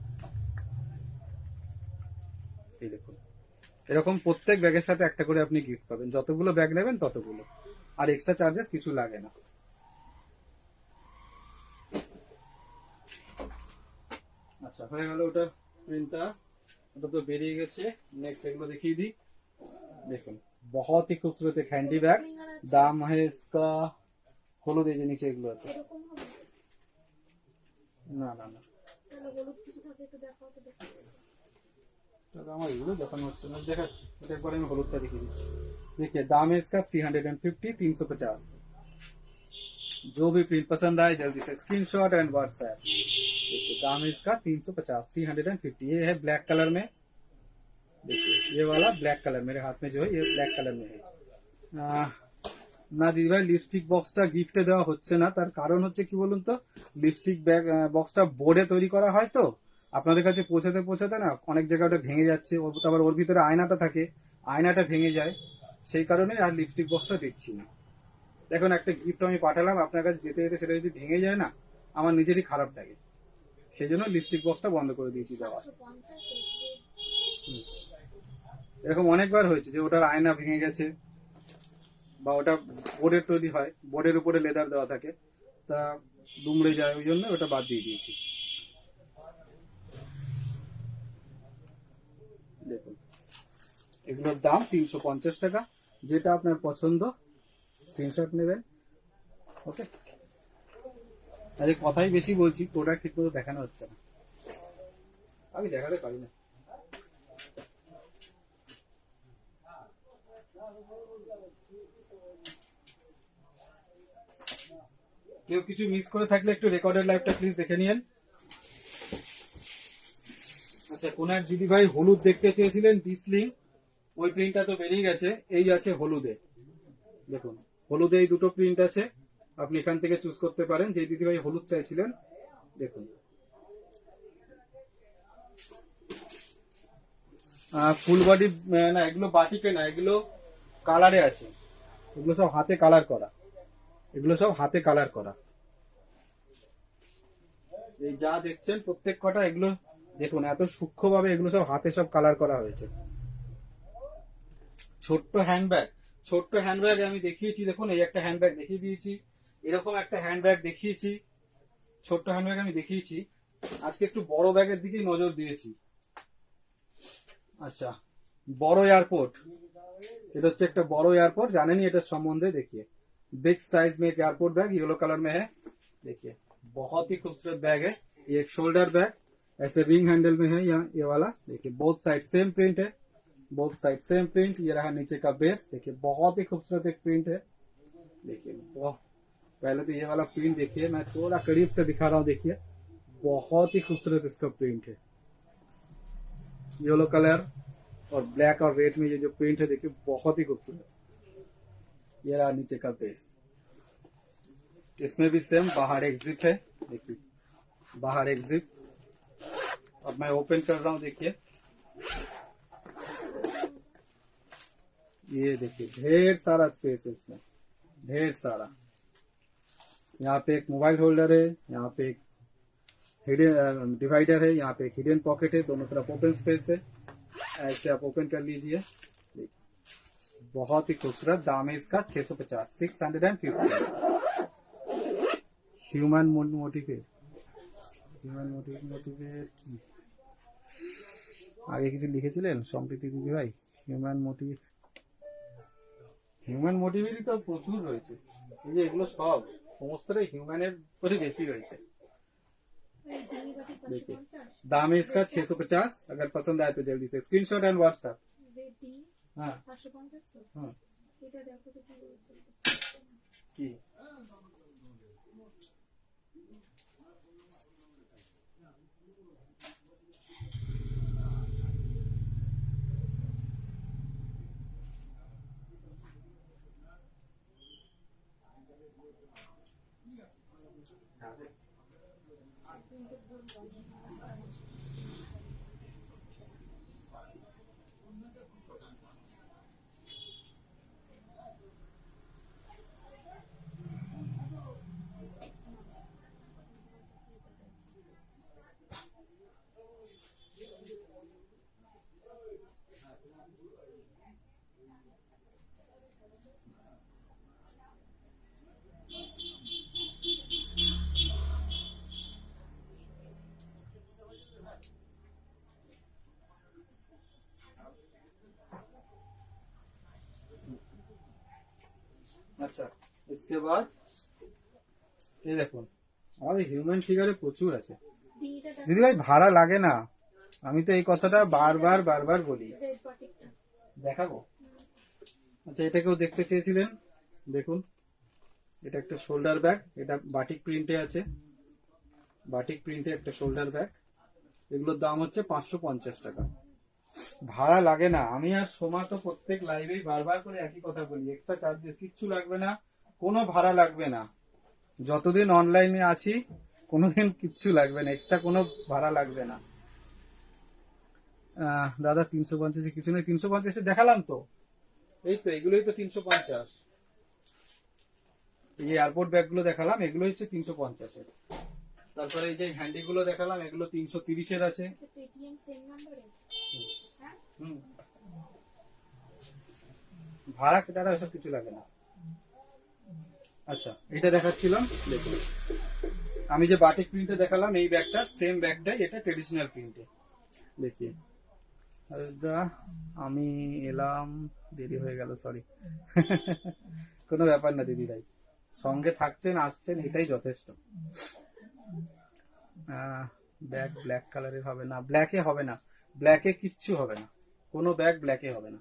এই দেখুন, এরকম প্রত্যেক ব্যাগের সাথে একটা করে আপনি গিফট পাবেন, যতগুলো ব্যাগ নেবেন ততগুলো, আর এক্সট্রা চার্জেস কিছু লাগে না। আচ্ছা, হয়ে গেল ওটা প্রিন্টটা, ওটা তো বেরিয়ে গেছে। नेक्स्ट एगलो देखिए दी। देखो बहुत ही खूबसूरत एक हैंडी बैग, दाम है इसका, खोलो दीजिए नीचे एगलो আছে। না না না, দাদা আমার এগুলো দেখানো হচ্ছে না, দেখাচ্ছি এটা একবার আমি হলুদটা দেখিয়ে দিচ্ছি। देखिए दाम है इसका 350, 350। जो भी प्रिंट पसंद आए जल्दी से स्क्रीनशॉट एंड व्हाट्सएप। देखिए दाम है इसका 350, 350। ये है ब्लैक कलर में, देखिए ये वाला ब्लैक कलर मेरे हाथ में जो है ये ब्लैक कलर में है। না দিদি ভাই, লিপস্টিক বক্সটা গিফটে দেওয়া হচ্ছে না, তার কারণ হচ্ছে কি বলুন তো, লিপস্টিক ব্যাগ বক্সটা বোর্ডে তৈরি করা হয়, তো আপনাদের কাছে পৌঁছাতে পৌঁছাতে না অনেক জায়গায় ওটা ভেঙে যাচ্ছে, আবার ওর ভিতরে আয়নাটা থাকে, আয়নাটা ভেঙে যায়, সেই কারণে আর লিপস্টিক বক্সটা দিচ্ছি না। দেখুন একটা গিফট আমি পাঠালাম আপনার কাছে, যেতে যেতে সেটা যদি ভেঙে যায় না আমার নিজেরই খারাপ লাগে, সেই জন্য লিপস্টিক বক্সটা বন্ধ করে দিয়েছি দেওয়া। এরকম অনেকবার হয়েছে যে ওটার আয়না ভেঙে গেছে, বা ওটা বোর্ডের তৈরি হয়, বোর্ডের উপরে লেদার দেওয়া থাকে, তা দুমড়ে যায়, ওই জন্য ওটা বাদ দিয়ে দিয়েছি। দেখুন এগুলোর দাম 350 টাকা, যেটা আপনার পছন্দ স্ক্রিনশট নেবেন। ওকে, আরে কথাই বেশি বলছি, প্রোডাক্ট ঠিক করে দেখানো হচ্ছে না, আমি দেখাতে পারি না। কেউ কিছু মিস করে থাকলে একটু রেকর্ডেড লাইভটা প্লিজ দেখে নিন। আচ্ছা, কোন এক দিদি ভাই হলুদ দেখতে চেয়েছিলেন ডিসলিং, ওই প্রিন্টটা তো বেরিয়ে গেছে, এই আছে হলুদে। দেখুন হলুদে এই দুটো প্রিন্ট আছে, আপনি এখান থেকে চুজ করতে পারেন যে দিদি ভাই হলুদ চাইছিলেন। দেখুন ফুল বডি না, এগুলো বাটিকে না, এগুলো কালারে আছে, এগুলো সব হাতে কালার করা, এগুলো সব হাতে কালার করা। এই যা দেখছেন প্রত্যেক কটা, এগুলো দেখুন এত সূক্ষ্মভাবে এগুলো সব হাতে সব কালার করা হয়েছে। ছোট্ট হ্যান্ডব্যাগ, ছোট্ট হ্যান্ডব্যাগ আমি দেখিয়েছি, দেখুন এই একটা হ্যান্ডব্যাগ দেখিয়ে দিয়েছি, এরকম একটা হ্যান্ডব্যাগ দেখিয়েছি, ছোট্ট হ্যান্ডব্যাগ আমি দেখিয়েছি। আজকে একটু বড় ব্যাগের দিকেই নজর দিয়েছি। আচ্ছা, বড় एयरपोर्ट, এটা হচ্ছে একটা বড় एयरपोर्ट, জানেনই এটার সম্বন্ধে। देखिए बिग साइज में एक एयरपोर्ट बैग येलो कलर में है। देखिए बहुत ही खूबसूरत बैग है, ये एक शोल्डर बैग ऐसे रिंग हैंडल में है, यहाँ ये वाला देखिए बोथ साइड सेम प्रिंट है, बोथ साइड सेम प्रिंट। ये रहा नीचे का बेस, देखिए बहुत ही खूबसूरत एक प्रिंट है। देखिए पहले तो ये वाला प्रिंट देखिए, मैं थोड़ा करीब से दिखा रहा हूँ, देखिए बहुत ही खूबसूरत इसका प्रिंट है, येलो कलर और ब्लैक और रेड में ये जो प्रिंट है देखिए बहुत ही खूबसूरत। ये रहा नीचे का बेस, इसमें भी सेम बाहर एक जिप है, देखिए बाहर एक जिप। अब मैं ओपन कर रहा हूँ, देखिए ये देखिए ढेर सारा स्पेस है इसमें, ढेर सारा। यहाँ पे एक मोबाइल होल्डर है, यहाँ पे एक हिडन डिवाइडर है, यहाँ पे एक हिडन पॉकेट है, दोनों तरफ ओपन स्पेस है, ऐसे आप ओपन कर लीजिए। बहुत ही खूबसूरत, दाम है इसका 650, 650। ह्यूमन मोटिवेट, ह्यूमन मोटिवेट আগে কিছু লিখেছিলেন সম্প্রীতি দিদি ভাই? হিউম্যান মোটিভ, হিউম্যান মোটিভেরই তো প্রচুর রয়েছে, এই যে এগুলো সব সমস্তটাই হিউম্যানের উপরে বেশি রয়েছে। देखिए दाम है इसका 650। अगर पसंद आए तो जल्दी से स्क्रीनशॉट एंड व्हाट्सएप। हाँ हाँ কি আচ্ছা इसके बाद এই দেখুন আমাদের হিউম্যান ফিগারে প্রচুর আছে দিদি ভাই ভাড়া লাগে না আমি তো এই কথাটা বারবার বলি দেখাবো আচ্ছা এটা কেউ দেখতে চেয়েছিলেন দেখুন এটা একটা শোল্ডার ব্যাগ এটা বাটিক প্রিন্টে আছে বাটিক প্রিন্টে একটা শোল্ডার ব্যাগ এগুলোর দাম হচ্ছে 550 টাকা ভাড়া লাগে না আমি আর সোমা তো প্রত্যেক লাইভেই বারবার করে একই কথা বলি এক্সট্রা চার্জেস কিচ্ছু লাগবে না কোনো ভাড়া লাগবে না যতদিন অনলাইনে আছি কোনোদিন কিচ্ছু লাগবে না এক্সট্রা কোনো ভাড়া লাগবে না দাদা 350 কিছু নেই 350 দেখালাম তো এই তো এগুলোই তো 350 এই যে এয়ারপোর্ট ব্যাগগুলো দেখালাম এগুলো হচ্ছে 350 এর তারপরে এই যে হ্যান্ডি গুলো দেখালাম এগুলো 330 এর আছে ভাড়া কেটারা এসব কিছু লাগে না আচ্ছা এটা দেখাচ্ছিলাম দেখুন আমি যে বাটিক প্রিন্টে দেখালাম এই ব্যাগটা সেম ব্যাগটাই এটা ট্রেডিশনাল প্রিন্টে দেখিয়ে আমি এলাম দেরি হয়ে গেল সরি কোনো ব্যাপার না দিদি ভাই সঙ্গে থাকছেন আসছেন এটাই যথেষ্ট ব্যাগ ব্ল্যাক কালারের হবে না ব্ল্যাকে হবে না ब्लैक किच्ছু হবে না কোনো बैग ब्लैक হবে না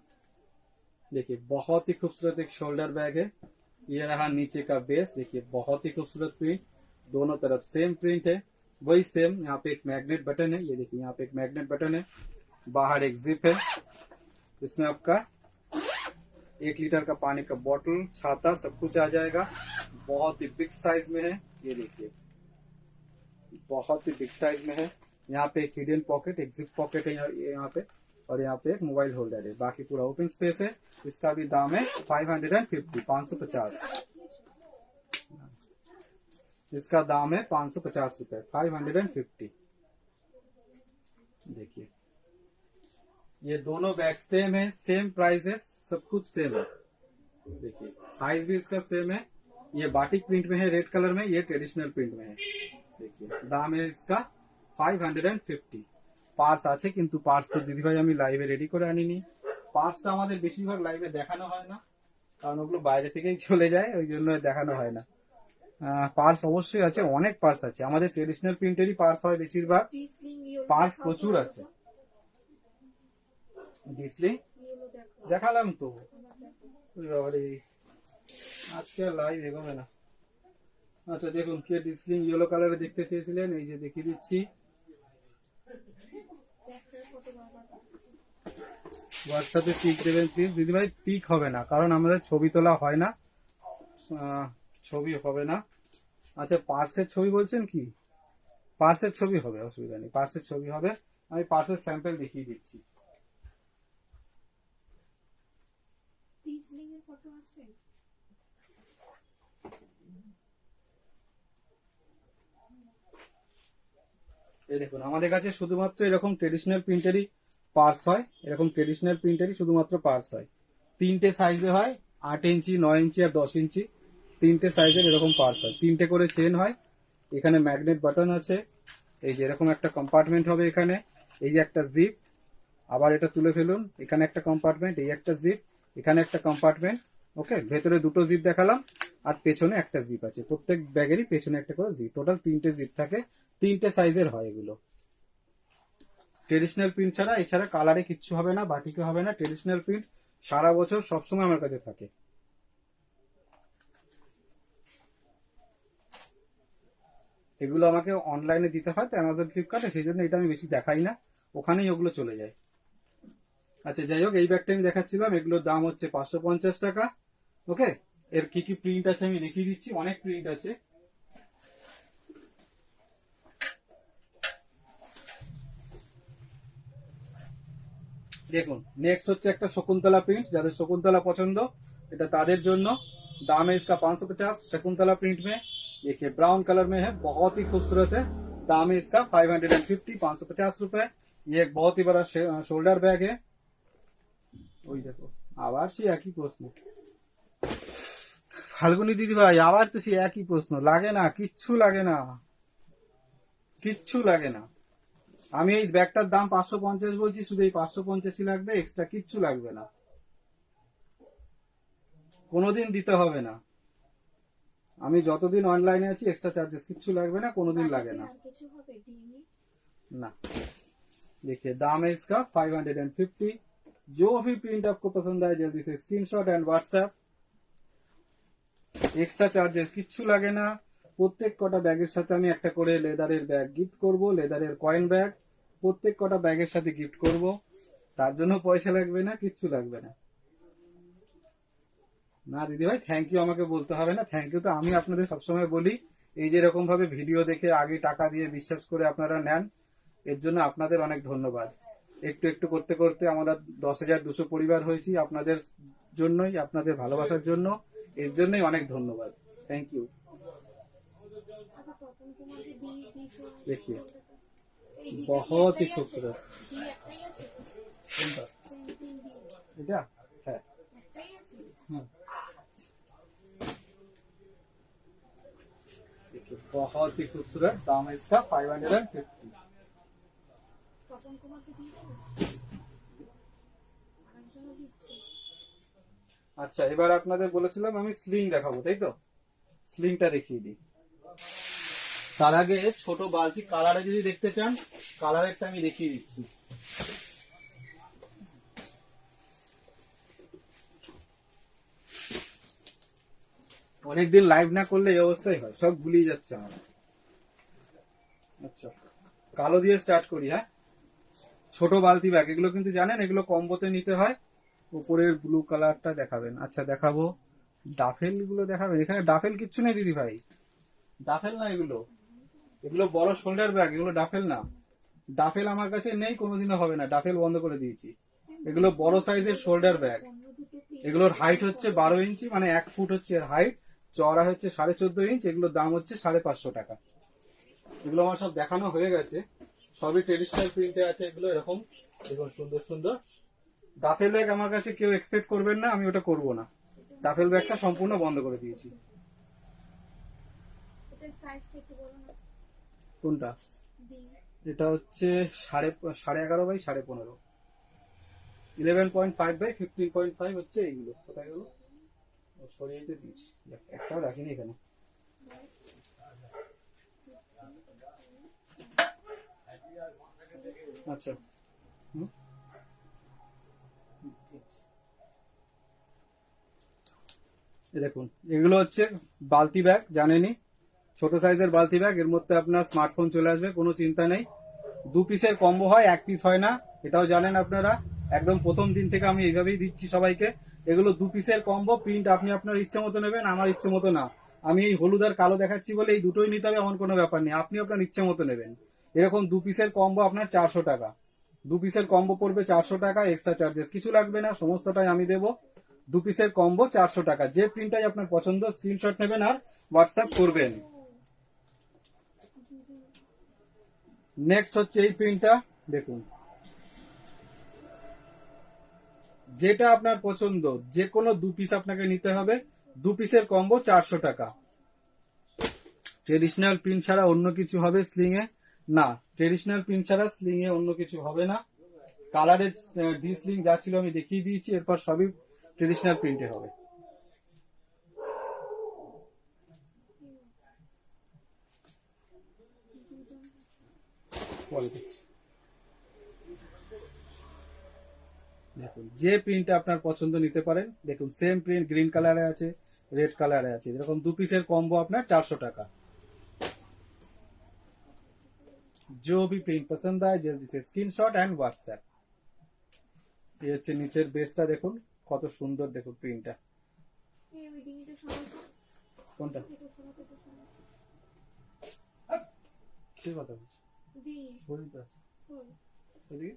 देखिए बहुत ही खूबसूरत एक शोल्डर बैग है ये रहा नीचे का बेस देखिए बहुत ही खूबसूरत प्रिंट दोनों तरफ सेम प्रिंट है वही सेम यहाँ पे एक मैग्नेट बटन है ये देखिए यहाँ पे एक मैग्नेट बटन है बाहर एक जिप है इसमें आपका 1 लीटर का पानी का बोतल छाता सब कुछ आ जाएगा बहुत ही बिग साइज में है ये देखिए बहुत ही बिग साइज में है यहाँ पे एक हिडन पॉकेट एक जिप पॉकेट है यहाँ पे और यहाँ पे एक मोबाइल होल्डर है बाकी पूरा ओपन स्पेस है इसका भी दाम है 550 इसका दाम है 550 रुपए 550 देखिए ये दोनों बैग सेम है सेम प्राइस है सब कुछ सेम है देखिए साइज भी इसका सेम है ये बाटिक प्रिंट में है रेड कलर में ये ट्रेडिशनल प्रिंट में है देखिए दाम है इसका 550 পার্স আছে কিন্তু পার্স তো দিদি ভাই আমি লাইভে রেডি করে আনিনি পার্সটা আমাদের বেশিরভাগ লাইভে দেখানো হয় না কারণ ওগুলো বাইরে থেকেই চলে যায় ওই জন্য দেখানো হয় না পার্স অবশ্যই আছে অনেক পার্স আছে আমাদের ট্রেডিশনাল প্রিন্টেরই পার্স হয় বেশিরভাগ পার্স প্রচুর আছে ডিসলি দেখালাম তো আজকে লাইভ এগোবে না আচ্ছা দেখুন কে ডিসলিং ইয়েলো কালারে দেখতে চেয়েছিলেন এই যে দেখিয়ে দিচ্ছি হোয়াটসঅ্যাপে পিক দেবেন প্লিজ দিদি ভাই পিক হবে না কারণ আমাদের ছবি তোলা হয় না ছবি হবে না আচ্ছা পার্সের ছবি বলছেন কি পার্সের ছবি হবে অসুবিধা নেই পার্সের ছবি হবে আমি পার্সের স্যাম্পল দেখিয়ে দিচ্ছি এই দেখুন আমাদের কাছে শুধুমাত্র এরকম ট্রেডিশনাল প্রিন্টেরই পার্স হয় এরকম ট্রেডিশনাল প্রিন্টেরই শুধুমাত্র পার্স হয় তিনটে সাইজে হয় 8 ইঞ্চি 9 ইঞ্চি আর 10 ইঞ্চি তিনটে সাইজের এরকম পার্স হয় তিনটে করে চেন হয় এখানে ম্যাগনেট বাটন আছে এই যে এরকম একটা কম্পার্টমেন্ট হবে এখানে এই যে একটা জিপ আবার এটা তুলে ফেলুন এখানে একটা কম্পার্টমেন্ট এই একটা জিপ এখানে একটা কম্পার্টমেন্ট ওকে ভেতরে দুটো জিপ দেখালাম আর পেছনে একটা জিপ আছে, প্রত্যেক ব্যাগেরই পেছনে একটা করে জিপ, টোটাল 3টে জিপ থাকে, 3টে সাইজের হয় এগুলো। ট্রেডিশনাল প্রিন্ট ছাড়া এছাড়া কালারে কিচ্ছু হবে না, বাটিকে হবে না। ট্রেডিশনাল প্রিন্ট সারা বছর সবসময় আমার কাছে থাকে। এগুলো আমাকে অনলাইনে দিতে হয় তো অ্যামাজন ফ্লিপকার্টে, সেই জন্য এটা আমি বেশি দেখাই না, ওখানেই ওগুলো চলে যায়। আচ্ছা যাই হোক, এই ব্যাগটা আমি দেখাচ্ছিলাম, এগুলোর দাম হচ্ছে 550 টাকা। ওকে, এর কি কি প্রিন্ট আছে আমি দেখিয়ে দিচ্ছি, অনেক প্রিন্ট আছে। দেখুন, নেক্সট হচ্ছে একটা शकुंतला प्रिंट, যাদের शकुंतला पसंद এটা তাদের জন্য। दाम है इसका 550 शकुंतला प्रिंट में। देखिए ब्राउन कलर में है, बहुत ही खूबसूरत है। दाम है इसका 550, 550 रुपए। ये एक बहुत ही बड़ा शोल्डर बैग है। ওই দেখো আবার সেই একই প্রশ্ন, ফাল্গুনি দিদি ভাই আবার তো সেই একই প্রশ্ন। লাগে না, কিচ্ছু লাগে না, কিচ্ছু লাগে না। আমি এই ব্যাগটার দাম 550 বলছি, শুধু এই 550ই লাগবে, এক্সট্রা কিচ্ছু লাগবে না, কোনোদিন দিতে হবে না। আমি যতদিন অনলাইনে আছি এক্সট্রা চার্জেস কিচ্ছু লাগবে না, কোনোদিন লাগে না। ना देखिए दाम है इसका 550। जो भी प्रिंट आपको पसंद आए जल्दी से screenshot and WhatsApp. Extra charges কিচ্ছু লাগে না। প্রত্যেক কটা ব্যাগের সাথে আমি একটা করে লেদারের ব্যাগ গিফট করব, লেদারের কয়েন ব্যাগ প্রত্যেক কটা ব্যাগের সাথে গিফট করব, তার জন্য পয়সা লাগবে না, কিচ্ছু লাগবে না। না দিদি ভাই থ্যাংক ইউ আমাকে বলতে হবে না, থ্যাংক ইউ তো আমি আপনাদের সবসময় বলি। এই যে এরকম ভাবে ভিডিও দেখে আগে টাকা দিয়ে বিশ্বাস করে আপনারা নেন, এর জন্য আপনাদের অনেক ধন্যবাদ। একটু একটু করতে করতে আমরা 10,200 পরিবার হয়েছি আপনাদের জন্যই, আপনাদের ভালোবাসার জন্য, এর জন্যই অনেক ধন্যবাদ, থ্যাংক ইউ। देखिए बहुत ही खूबसूरत, এটা হ্যাঁ देखिए बहुत ही खूबसूरत। दाम है इसका 550। আচ্ছা এবার আপনাদের বলেছিলাম আমি স্লিং দেখাবো, তাই তো? স্লিংটা দেখিয়ে দিই। তার আগে ছোট বালতি কালারে যদি দেখতে চান, কালারেরটা আমি দেখিয়ে দিচ্ছি। অনেকদিন লাইভ না করলে এই অবস্থাই হয়, সব ভুলিয়ে যাচ্ছে আমার। আচ্ছা কালো দিয়ে স্টার্ট করি। হ্যাঁ, ছোট বালতি ব্যাগ, এগুলো কিন্তু জানেন এগুলো কম্বোতে নিতে হয়। উপরের ব্লু কালারটা দেখাবেন? আচ্ছা দেখাবো। ডাফেল গুলো দেখাবেন? এখানে ডাফেল কিচ্ছু নেই দিদি ভাই, ডাফেল না এগুলো, এগুলো বড় শোল্ডার ব্যাগ, এগুলো ডাফেল না। ডাফেল আমার কাছে নেই, কোনোদিনও হবে না, ডাফেল বন্ধ করে দিয়েছি। এগুলো বড় সাইজের শোল্ডার ব্যাগ, এগুলোর হাইট হচ্ছে 12 ইঞ্চি, মানে 1 ফুট হচ্ছে এর হাইট, চওড়া হচ্ছে 14.5 ইঞ্চ। এগুলোর দাম হচ্ছে 550 টাকা। এগুলো আমার সব দেখানো হয়ে গেছে, সবই ট্রেডিশনাল প্রিন্টে আছে এগুলো, এরকম দেখুন সুন্দর সুন্দর। ডাফেল ব্যাগ আমার কাছে কেউ এক্সপেক্ট করবেন না, আমি ওটা করব না। ডাফেল ব্যাগটা সম্পূর্ণ বন্ধ করে দিয়েছি। কোনটা? এটা হচ্ছে 11.5 বাই 15.5, 11.5 বাই 15.5 হচ্ছে এইগুলো। কোথায় গেল? সরিয়ে দিয়েছি, একটাও রাখিনি এখানে। আচ্ছা দেখুন এগুলো হচ্ছে বালতি ব্যাগ, জানেনই ছোট সাইজের বালতি ব্যাগ, এর মধ্যে আপনার স্মার্টফোন চলে আসবে, কোনো চিন্তা নেই। 2 পিসের কম্বো হয়, 1 পিস হয় না, এটাও জানেন আপনারা। একদম প্রথম দিন থেকে আমি এইভাবেই দিচ্ছি সবাইকে। এগুলো 2 পিসের কম্বো, প্রিন্ট আপনি আপনার ইচ্ছে মতো নেবেন, আমার ইচ্ছে মতো না। আমি এই হলুদ আর কালো দেখাচ্ছি বলে এই দুটোই নিতে হবে এমন কোনো ব্যাপার নেই, আপনি আপনার ইচ্ছে মতো নেবেন। এরকম 2 পিসের কম্বো আপনার 400 টাকা, 2 পিসের কম্বো পড়বে 400 টাকা, এক্সট্রা চার্জেস কিছু লাগবে না, সমস্তটাই আমি দেবো। 2 পিসের কম্বো 400 টাকা। যে প্রিন্টটাই আপনার পছন্দ স্ক্রিনশট নেবেন আর হোয়াটসঅ্যাপ করবেন। নেক্সট হচ্ছে এই প্রিন্টটা দেখুন, যেটা আপনার পছন্দ যে কোনো 2 পিস আপনাকে নিতে হবে। 2 পিসের কম্বো 400 টাকা। ট্রেডিশনাল প্রিন্ট ছাড়া অন্য কিছু হবে স্লিং এ? না, ট্রেডিশনাল প্রিন্ট ছাড়া স্লিং এ অন্য কিছু হবে না। কালারের ডি স্লিং যা ছিল আমি দেখিয়ে দিয়েছি, এরপর সবই ট্রেডিশনাল প্রিন্টে হবে। বলে দিচ্ছি। দেখুন যে প্রিন্টটা আপনার পছন্দ নিতে পারেন। দেখুন সেম প্রিন্ট গ্রিন কালারে আছে, রেড কালারে আছে, এরকম 2 পিসের কম্বো আপনার 400 টাকা। जो भी প্রিন্ট পছন্দ হয় জলদি সে স্ক্রিনশট এন্ড হোয়াটসঅ্যাপ। এই হচ্ছে নিচের বেসটা, দেখুন কত সুন্দর, দেখুন প্রিন্টটা। কোনটা কি কথা বলছিস? শরীর তো আছে এদিকে।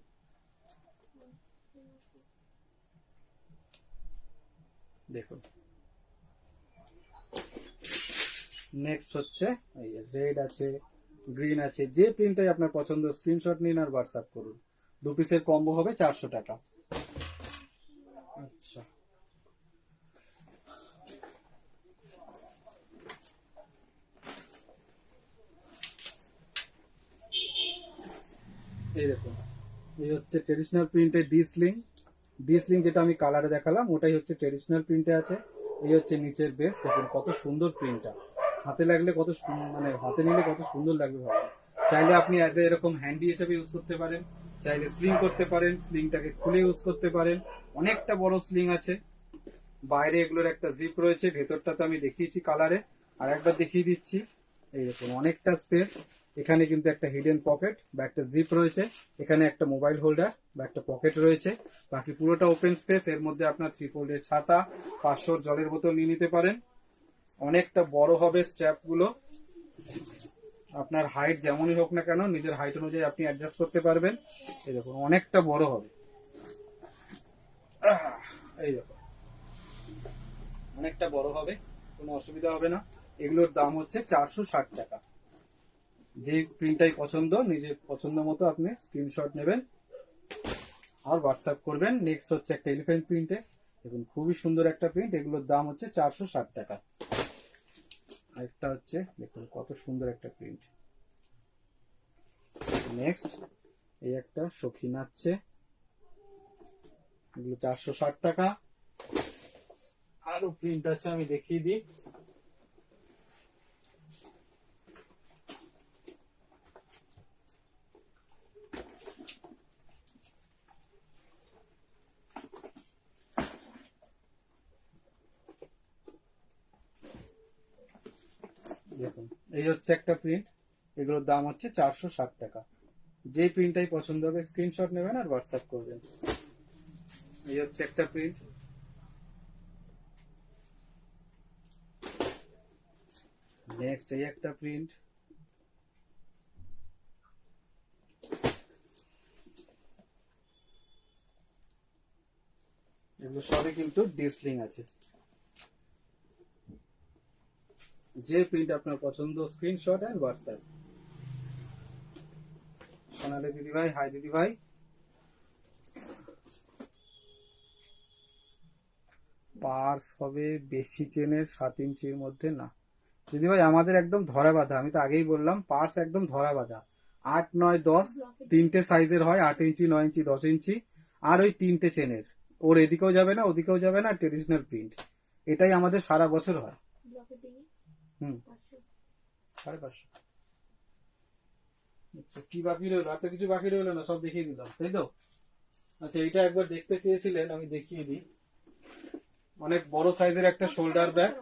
দেখুন নেক্সট হচ্ছে এই রেড আছে, গ্রিন আছে, যে প্রিন্টটাই আপনার পছন্দ স্ক্রিনশট নিন আর হোয়াটসঅ্যাপ করুন। 2 পিসের কম্বো হবে 400 টাকা। আচ্ছা এই দেখুন, এই হচ্ছে ট্রেডিশনাল প্রিন্টের ডি স্লিং যেটা আমি কালারে দেখালাম ওটাই হচ্ছে ট্রেডিশনাল প্রিন্টে আছে। এই হচ্ছে নিচের বেস, দেখুন কত সুন্দর প্রিন্টটা। হাতে লাগলে কত মানে হাতে নিলে কত সুন্দর লাগবে ভাবুন। চাইলে আপনি অ্যাজ এরকম হ্যান্ডি হিসেবে ইউজ করতে পারেন, চাইলে স্লিং করতে পারেন, স্লিংটাকে খুলে ইউজ করতে পারেন। অনেকটা বড় স্লিং আছে, বাইরে এগুলোর একটা জিপ রয়েছে, ভেতরটা তো আমি দেখিয়েছি কালারে, আর একবার দেখিয়ে দিচ্ছি। এই দেখুন অনেকটা স্পেস, এখানে কিন্তু একটা হিডেন পকেট বা একটা জিপ রয়েছে, এখানে একটা মোবাইল হোল্ডার বা একটা পকেট রয়েছে, বাকি পুরোটা ওপেন স্পেস। এর মধ্যে আপনার 3 ফোল্ডের ছাতা, 500 জলের বোতল নিয়ে নিতে পারেন। অনেকটা বড় হবে স্ট্র্যাপ গুলো, আপনার হাইট যেমনই হোক না কেন নিজের হাইট অনুযায়ী আপনি অ্যাডজাস্ট করতে পারবেন। এই দেখুন অনেকটা বড় হবে, এই দেখুন অনেকটা বড় হবে, কোনো অসুবিধা হবে না। এগুলোর দাম হচ্ছে 460 টাকা। যে প্রিন্টটাই পছন্দ নিজের পছন্দ মতো আপনি স্ক্রিনশট নেবেন আর হোয়াটসঅ্যাপ করবেন। নেক্সট হচ্ছে একটা এলিফ্যান্ট প্রিন্টে, দেখুন খুবই সুন্দর একটা প্রিন্ট, এগুলোর দাম হচ্ছে 460 টাকা। আরেকটা হচ্ছে দেখুন কত সুন্দর একটা প্রিন্ট। নেক্সট এই একটা সখী নাচছে, এগুলো 460 টাকা। আরো প্রিন্ট আছে আমি দেখিয়ে দিই। দেখুন এই হচ্ছে একটা প্রিন্ট, এগুলোর দাম হচ্ছে 460 টাকা। যে প্রিন্টটাই পছন্দ হবে স্ক্রিনশট নেবেন আর হোয়াটসঅ্যাপ করবেন। এই হচ্ছে একটা প্রিন্ট। নেক্সট এই একটা প্রিন্ট। এগুলো সবই কিন্তু ডিসলিং আছে। যে প্রিন্ট আপনার পছন্দ স্ক্রিনশট এন্ড হোয়াটসঅ্যাপ। সোনালি দিদি ভাই, হাই দিদি ভাই। পার্স হবে বেশি চেনের 7 ইঞ্চির মধ্যে না দিদি ভাই, আমাদের একদম ধরা বাঁধা, আমি তো আগেই বললাম পার্স একদম ধরা বাঁধা। 8, 9, 10 তিনটে সাইজের হয়, 8 ইঞ্চি, 9 ইঞ্চি, 10 ইঞ্চি, আর ওই 3টে চেনের। ওর এদিকেও যাবে না ওদিকেও যাবে না, ট্রেডিশনাল প্রিন্ট। এটাই আমাদের সারা বছর হয়। হুম 550। আচ্ছা কি বাকি রইলো? আর তো কিছু বাকি রইলো না, সব দেখিয়ে দিলাম তাই তো। আচ্ছা এইটা একবার দেখতে চেয়েছিলেন, আমি দেখিয়ে দিই। অনেক বড় সাইজের একটা শোল্ডার ব্যাগ,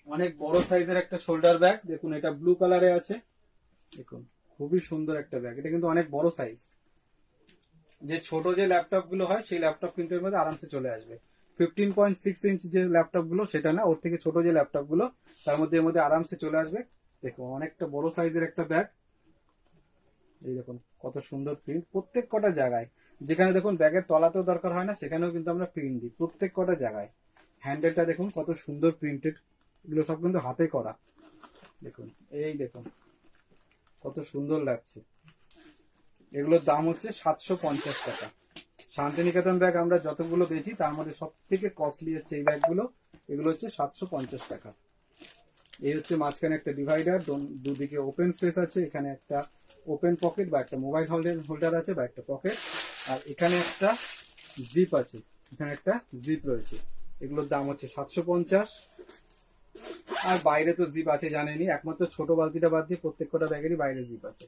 অনেক বড় সাইজের একটা শোল্ডার ব্যাগ। দেখুন এটা ব্লু কালারে আছে, দেখুন খুবই সুন্দর একটা ব্যাগ। এটা কিন্তু অনেক বড় সাইজ, যে ছোট যে ল্যাপটপ গুলো হয় সেই ল্যাপটপ কিন্তু এর মধ্যে আরামসে চলে আসবে। 15.6 ইঞ্চ যে ল্যাপটপ গুলো সেটা না, ওর থেকে ছোট যে ল্যাপটপ গুলো তার মধ্যে এর মধ্যে আরামসে চলে আসবে। দেখুন অনেকটা বড় সাইজের একটা ব্যাগ। এই দেখুন কত সুন্দর প্রিন্ট প্রত্যেক কটা জায়গায়। যেখানে দেখুন ব্যাগের তলাতেও দরকার হয় না সেখানেও কিন্তু আমরা প্রিন্ট দিই প্রত্যেক কটা জায়গায়। হ্যান্ডেলটা দেখুন কত সুন্দর প্রিন্টেড, এগুলো সব কিন্তু হাতে করা। দেখুন এই দেখুন কত সুন্দর লাগছে। এগুলোর দাম হচ্ছে 750 টাকা। শান্তিনিকেতন ব্যাগ আমরা যতগুলো বেচি তার মধ্যে সব থেকে কস্টলি হচ্ছে এই ব্যাগগুলো, এগুলো হচ্ছে 750 টাকা। এই হচ্ছে মাঝখানে একটা ডিভাইডার, দুদিকে ওপেন স্পেস আছে, এখানে একটা ওপেন পকেট বা একটা মোবাইল হোল্ডার আছে বা একটা পকেট, আর এখানে একটা জিপ আছে, এখানে একটা জিপ রয়েছে। এগুলোর দাম হচ্ছে 750। আর বাইরে তো জিপ আছে জানেনি, একমাত্র ছোট বালতিটা বাদ দিয়ে প্রত্যেক কটা ব্যাগেরই বাইরে জিপ আছে।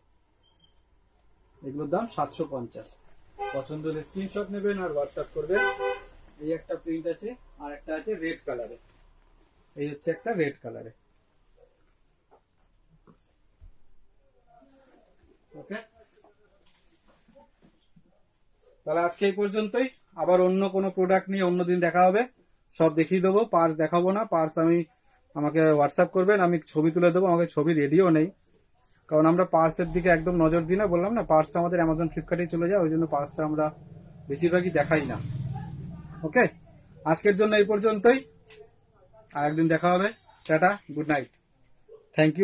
এগুলোর দাম 750। পছন্দ হলে স্ক্রিনশট নেবেন আর হোয়াটসঅ্যাপ করবেন। এই একটা প্রিন্ট আছে, আর একটা আছে রেড কালারে। এই হচ্ছে একটা রেড কালারে। ওকে, তাহলে আজকে এই পর্যন্তই। আবার অন্য কোনো প্রোডাক্ট নিয়ে অন্যদিন দেখা হবে। সব দেখিয়ে দেবো, পার্স দেখাবো না। পার্স আমাকে হোয়াটসঅ্যাপ করবেন, আমি ছবি তুলে দেবো। আমাকে ছবি রেডিও নেই, কারণ আমরা পার্সের দিকে একদম নজর দিই না। বললাম না, পার্সটা আমাদের অ্যামাজন ফ্লিপকার্টেই চলে যায়, ওই জন্য পার্সটা আমরা বেশিরভাগই দেখাই না। ওকে, আজকের জন্য এই পর্যন্তই, আর একদিন দেখা হবে। Tata, good night, thank you.